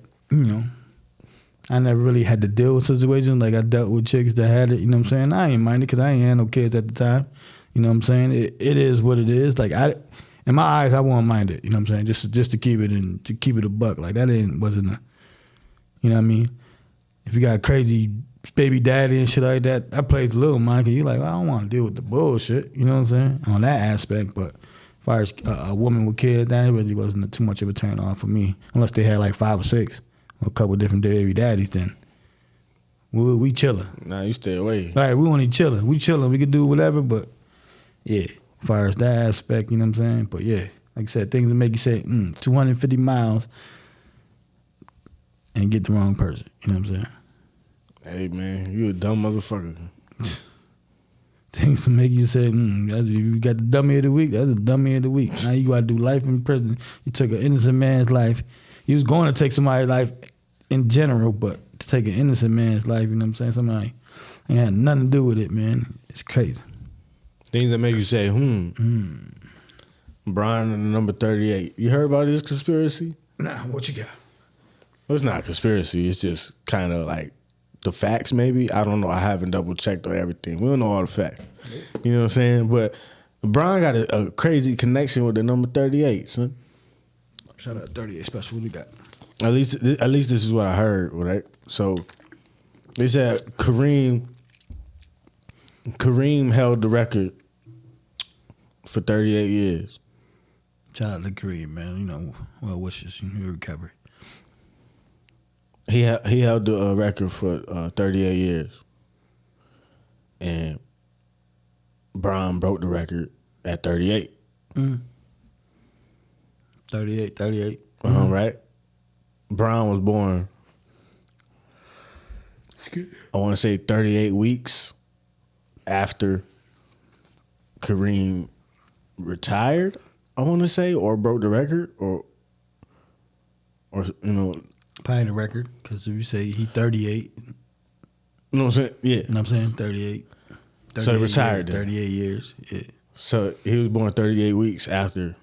I never really had to deal with situations. Like, I dealt with chicks that had it, you know what I'm saying? I ain't mind it because I ain't had no kids at the time. You know what I'm saying? It is what it is. Like, in my eyes, I won't mind it. You know what I'm saying? Just to keep it a buck. Like, that wasn't a, you know what I mean? If you got a crazy baby daddy and shit like that, that plays a little mind because you're like, well, I don't want to deal with the bullshit. You know what I'm saying? On that aspect, but as far as a woman with kids, that really wasn't too much of a turn on for me. Unless they had like 5 or 6 or a couple of different baby daddies, then we chilling. Nah, you stay away. All right, we only chilling. We chilling. We could do whatever, but yeah, as far as that aspect, you know what I'm saying? But yeah, like I said, things that make you say, 250 miles and get the wrong person. You know what I'm saying? Hey man, you a dumb motherfucker. Things to make you say, you got the dummy of the week. That's the dummy of the week. Now you got to do life in prison. You took an innocent man's life. You was going to take somebody's life in general, but to take an innocent man's life, you know what I'm saying? Somebody ain't had nothing to do with it, man. It's crazy. Things that make you say, Brian and the number 38. You heard about this conspiracy? Nah, what you got? Well, it's not a conspiracy. It's just kind of like the facts, maybe. I don't know. I haven't double checked on everything. We don't know all the facts. You know what I'm saying? But Brian got a crazy connection with the number 38, son. Shout out 38 Special. What you got? At least this is what I heard, right? So they said Kareem held the record for 38 years. Shout out to Kareem, man. You know, well wishes in your recovery. He held the record for 38 years, and Brian broke the record at 38. 38. Right? Brian was born, I want to say 38 weeks after Kareem retired, I want to say, or broke the record, or you know. Probably the record, because if you say he 38, You know what I'm saying? Yeah. you know what I'm saying? 38. So retired years, then. 38 years. Yeah. So he was born 38 weeks after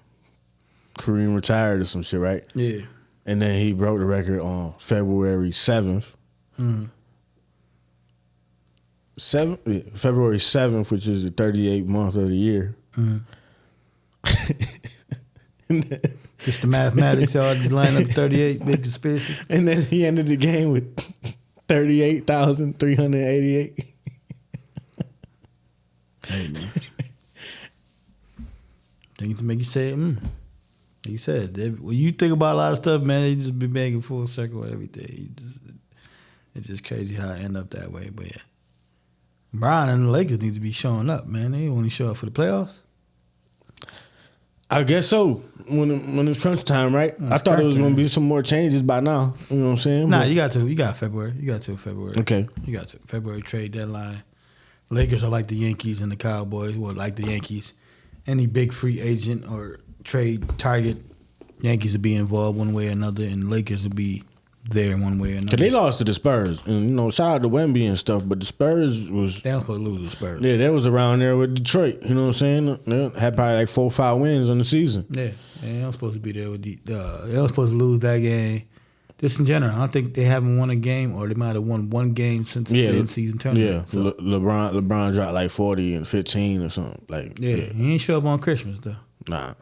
Kareem retired or some shit, right? Yeah. And then he broke the record on February 7th. February 7th, which is the 38th month of the year. Just the mathematics, y'all just line up 38, big conspiracy. And then he ended the game with 38,388. Hey, man. Things to make you say, Like you said, when you think about a lot of stuff, man, they just be making full circle with everything. It's just crazy how it end up that way. But yeah, Brian and the Lakers need to be showing up, man. They only show up for the playoffs. I guess so. When it's crunch time, right? I thought it was going to be some more changes by now. You know what I'm saying? Nah, But, you got February. You got till February. Okay. You got to February trade deadline. Lakers are like the Yankees and the Cowboys, who are like the Yankees. Any big free agent or trade target, Yankees will be involved one way or another, and Lakers will be there one way or another. Cause they lost to the Spurs, and shout out to Wemby and stuff. But the Spurs was They don't supposed to lose the Spurs. yeah, they was around there with Detroit. You know what I'm saying? They had probably like 4 or 5 wins on the season. Yeah, they don't supposed to be there with they don't supposed to lose that game. Just in general, I don't think they haven't won a game, or they might have won one game since the in-season tournament. Yeah, So, LeBron dropped like 40 and 15 or something. Like yeah, he ain't show up on Christmas though. nah.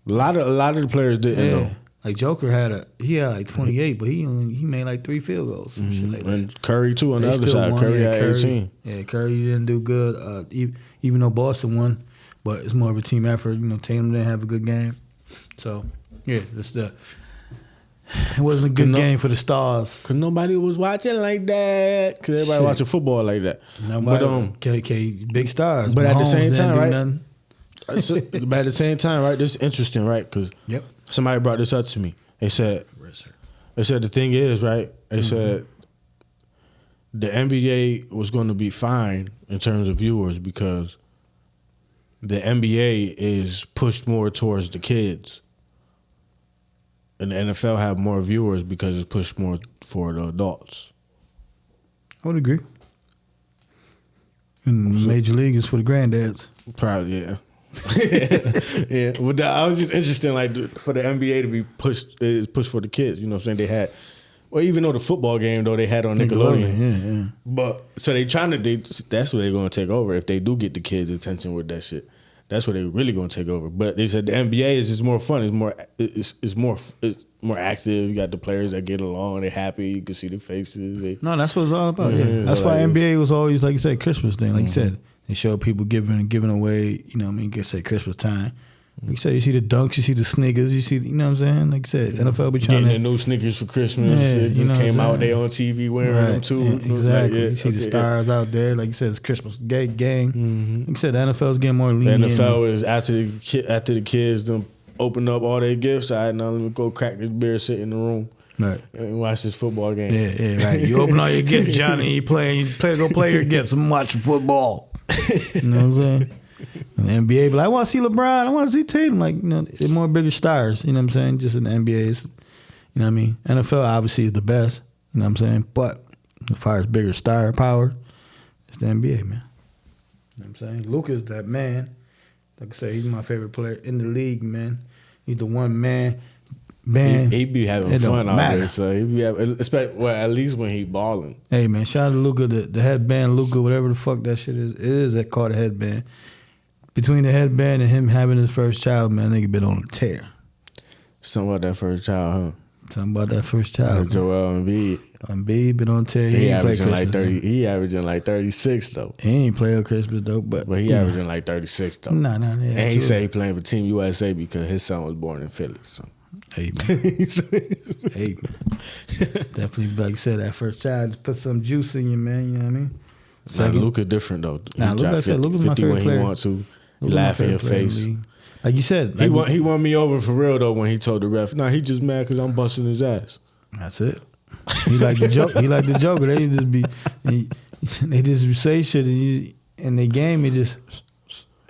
A lot of the players didn't though. Like Joker had like 28, but he made like 3 field goals. Some shit like that. And Curry too on the They other still side. won. Curry Yeah, had 18. Yeah, Curry didn't do good. Even though Boston won, but it's more of a team effort. You know, Tatum didn't have a good game. So yeah, it wasn't a good game for the Stars. Cause nobody was watching like that. Cause everybody Shit. watching football like that. Nobody, KK, big stars. but at the Mahomes same didn't time, do right? nothing. But at the same time, right? This is interesting, right? Cause Yep. somebody brought this up to me. They said the thing is, right? They said the NBA was going to be fine in terms of viewers because the NBA is pushed more towards the kids. And the NFL have more viewers because it's pushed more for the adults. I would agree. And the Major League is for the granddads. Probably, yeah. Yeah. Well, I was just interested, like, for the NBA to be pushed for the kids. You know what I'm saying? They had, well, even though the football game, though, they had on Nickelodeon. Yeah. But, so they trying to, that's what they're going to take over. If they do get the kids' attention with that shit, that's what they really going to take over. But they said the NBA is just more fun. It's more active. You got the players that get along. They're happy. You can see the faces. No, that's what it's all about. Yeah, Yeah. That's so why like NBA was always, like you said, Christmas thing. Like you said, they show people giving away, you know what I mean, you say Christmas time. Like you said, you see the dunks, you see the sneakers, you see, you know what I'm saying? Like you said, NFL be trying Getting to. the new sneakers for Christmas. Yeah, it you just know came what I'm out. They saying? on TV wearing them too. Yeah, exactly. Like, you see the stars out there. Like you said, it's Christmas game. Like you said, the NFL's getting more The lenient. NFL is after the kids them open up all their gifts. All right, now let me go crack this beer, sit in the room, Right. and watch this football game. Yeah, right. You open all your gifts, Johnny. You go play your gifts. I'm watching football. You know what I'm saying? And the NBA, but I want to see LeBron. I want to see Tatum. Like, you know, they're more bigger stars. You know what I'm saying? Just in the NBA, you know what I mean? NFL obviously is the best. You know what I'm saying? But as far as bigger star power, it's the NBA, man. You know what I'm saying? Luka's that man. Like I say, he's my favorite player in the league, man. He's the one man. Band. He be having It don't fun out matter. there, so he be having, at least when he balling. Hey man, shout out to Luka, the headband, Luka, whatever the fuck that shit is. It is that called a headband. Between the headband and him having his first child, man, nigga been on a tear. Something about that first child, Something about that first child. huh? Joel Embiid. Embiid been on a tear. He ain't play averaging like Christmas, 30. He averaging like 36 though. He ain't play on Christmas though, but He averaging like 36 though. Nah, yeah, And he absolutely. said he playing for Team USA because his son was born in Philly. So. Hey man, hey man, definitely like you said, that first child just put some juice in you, man. You know what I mean? Nah, Luka different though. Nah, He Luka, drop I said, Luka's my 50 favorite when player. he want to. He Luka's my laugh in your favorite player in the face. league. Like you said, He won me over for real though when he told the ref, "Nah, he just mad because I'm busting his ass." That's it. He like the joke. He like the Joker. They just be, they just say shit and they game. It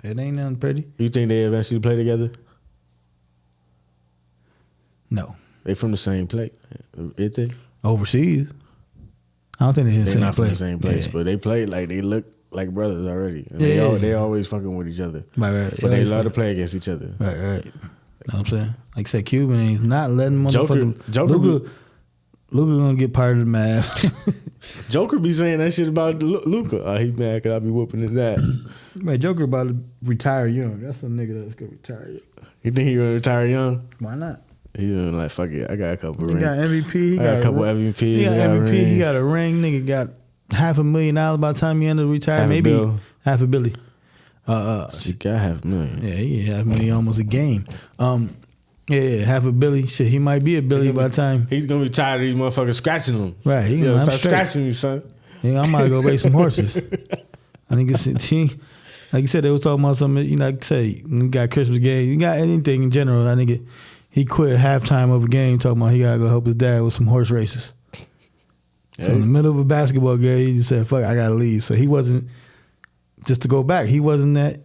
ain't nothing pretty. You think they eventually play together? No, They from the same place, is they? overseas. I don't think they're in the They same not from place. the same place, Yeah. but they play like they look like brothers already. And Yeah. they always fucking with each other. Right. But they Yeah, love to play against each other. Right. Know what I'm saying? Like I said, Cuban ain't not letting motherfuckers. Joker Luka gonna get part of the math. Joker be saying that shit about Luka. He mad because I be whooping his ass. Man, Joker about to retire young. That's a nigga that's gonna retire young. You think he gonna retire young? Why not? He gonna like fuck it. I got a couple He rings. got MVP. He I got a couple ring. MVPs. He got I got MVP. He rings. got a ring. Nigga got $500,000 by the time he ended retire. Half a Maybe bill. $500 million. She got $500,000. Yeah, he had $500,000 almost a game. Yeah, $500 million. Shit, he might be a billy by the time. He's gonna be tired of these motherfuckers scratching him. Right, he Yo, gonna stop have straight. scratching me, son. Yeah, I might go raise some horses. I think like you said, they was talking about something. You know, like I say, you got Christmas game. You got anything in general. I think he quit halftime of a game talking about he gotta go help his dad with some horse races. So in the middle of a basketball game, he just said, "Fuck, I gotta leave." So he wasn't just to go back. He wasn't that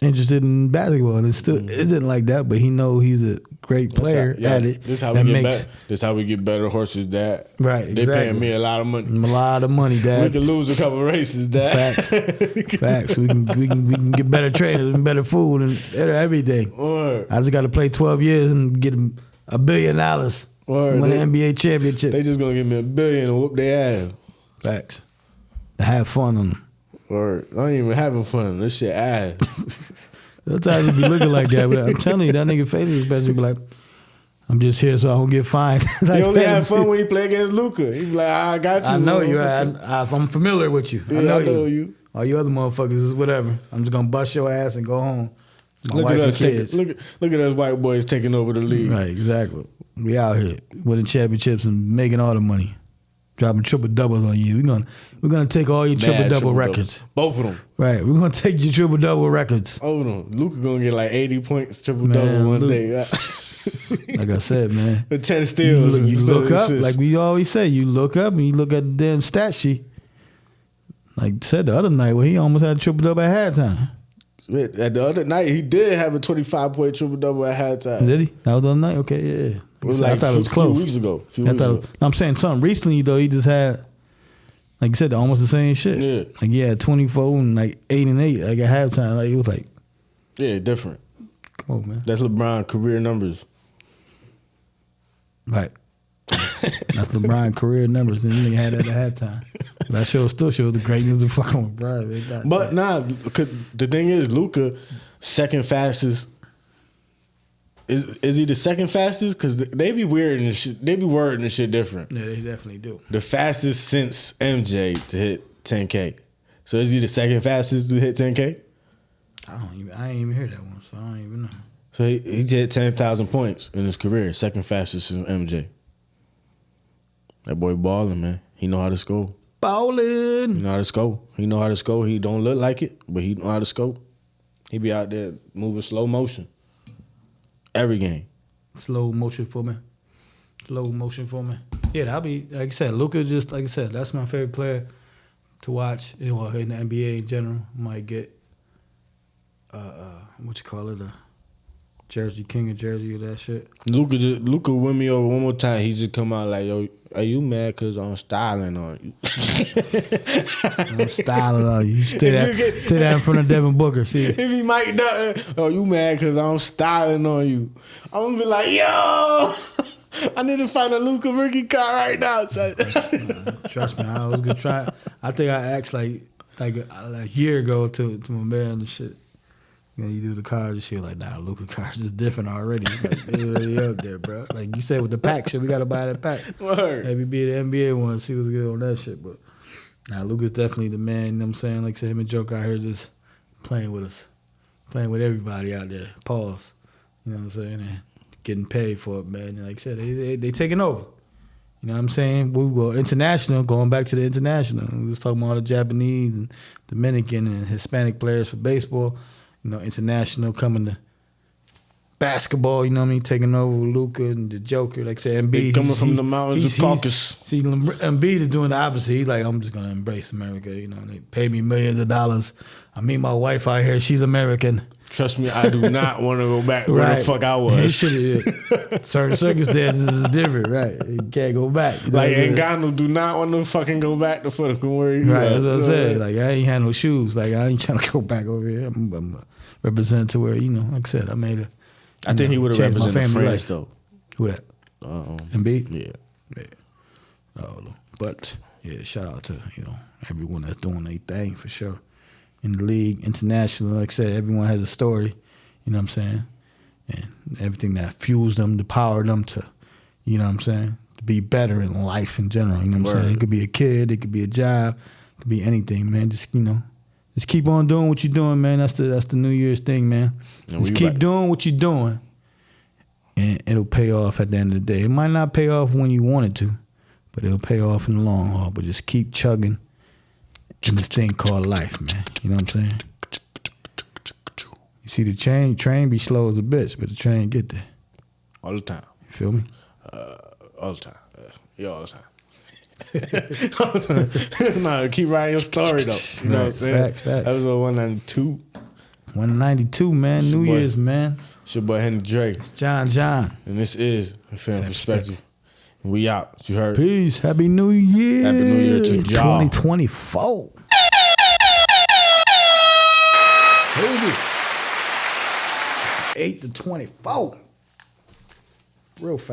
interested in basketball, and it still isn't like that. But he know he's a great player at it. This how that we get makes better. This how we get better horses, Dad. Right, They paying exactly. me a lot of money. a lot of money, We Dad. can lose a couple races, Dad. Facts. We can get better trainers and better food and better everything. Word. I just got to play 12 years and get $1 billion. Word. Win an NBA championship. They just gonna give me $1 billion and whoop their ass. Facts. To have fun on them. Or I ain't even having fun. This shit ass. Sometimes it be looking like that, but I'm telling you, that nigga face is best. Be like, I'm just here so I don't get fined. Like, He only had fun when he played against Luka. He be like, I got you. I know you. motherfucker. I'm familiar with you. Yeah, I know you. All you other motherfuckers is whatever. I'm just gonna bust your ass and go home. My Look wife at and us kids. look at us white boys taking over the league. Right, exactly. We out here winning championships and making all the money, dropping triple doubles on you. We're gonna take all your triple double records. Both of them. Right, we're gonna take your triple double records. Both of them. Luka gonna get like 80 points triple double one day. Like I said, man. With 10 steals. You look up, assists. like we always say, you look up and you look at the damn stat sheet. Like I said the other night, he almost had a triple double at halftime. At the other night, he did have a 25-point triple double at halftime. Did he? That was the other night? Okay, yeah. It was like I thought it was close. A few weeks ago. I'm saying something recently though. He just had, like you said, almost the same shit. Yeah. Like he had 24 and like 8 and 8. Like at halftime, like it was like, Yeah, different. come on, man. That's LeBron career numbers. Right. That's LeBron career numbers. Then nigga had that at halftime. That still shows the greatness of fucking LeBron. But nah, the thing is, Luka, second fastest. Is he the second fastest? Because they be weird and shit. They be wording the shit different. Yeah, they definitely do. The fastest since MJ to hit 10K. So is he the second fastest to hit 10K? I ain't even hear that one, so I don't even know. So he hit 10,000 points in his career, second fastest since MJ. That boy balling, man. He know how to score. Ballin'. He know how to score. He know how to score. He don't look like it, but he know how to score. He be out there moving slow motion. Every game. Slow motion for me. Yeah, that'll be, like I said, Luka just, like I said, that's my favorite player to watch in the NBA in general. Might get, Jersey, King of Jersey or that shit. Luka win me over one more time. He just come out like, yo, are you mad because I'm styling on you? I'm styling on you. Say that in front of Devin Booker. See, If he might not, oh, you mad because I'm styling on you. I'm going to be like, yo, I need to find a Luka rookie card right now. trust me, I was gonna try. I think I asked like a year ago to my man and shit. You know, you do the cards and shit, like, nah, Luka cards is different already. Like, they already up there, bro. Like you said with the pack shit, we gotta buy that pack. Word. Maybe be the NBA one, see what's good on that shit. But nah, Luka's definitely the man, you know what I'm saying? Like I said, him and Joker out here just playing with us. Playing with everybody out there. Pause. You know what I'm saying? And getting paid for it, man. And like I said, they taking over. You know what I'm saying? We go international, going back to the international. We was talking about all the Japanese and Dominican and Hispanic players for baseball. You know, international coming to basketball, you know what I mean? Taking over Luka and the Joker. Like I said, They Embiid. coming from the mountains of Caucasus. See, Embiid is doing the opposite. He's like, I'm just going to embrace America. You know, they pay me millions of dollars. I meet my wife out here. She's American. Trust me, I do not want to go back where the fuck I was. Certain circumstances is different, right? You can't go back. You know Like, what I'm saying? Ngannou do not want to fucking go back to fucking where he Right, was. that's what I said. Like, I ain't had no shoes. Like, I ain't trying to go back over here. I'm represent to where, you know, like I said, I made a. I think he would have changed my represented family France, life. though. Who that? Embiid? Yeah. Oh, but yeah, shout out to, you know, everyone that's doing their thing for sure. In the league, international, like I said, everyone has a story, you know what I'm saying? And everything that fuels them, to power them to, you know what I'm saying, to be better in life in general, you know what I'm saying? It could be a kid, it could be a job, it could be anything, man. Just, you know, just keep on doing what you're doing, man. That's the New Year's thing, man. Just keep doing what you're doing, and it'll pay off at the end of the day. It might not pay off when you want it to, but it'll pay off in the long haul. But just keep chugging in this thing called life, man. You know what I'm saying? You see the train be slow as a bitch, but the train get there. All the time. You feel me? All the time. Yeah, all the time. No, keep writing your story, though. You know what I'm saying? Facts. Episode 192. 192, man. It's your New boy. Year's, man. It's your boy, Henry Dre. John. And this is the Film Perspective. And we out. You heard? Peace. Happy New Year. Happy New Year to y'all. 2024. Baby. 8 to 24. Real fast.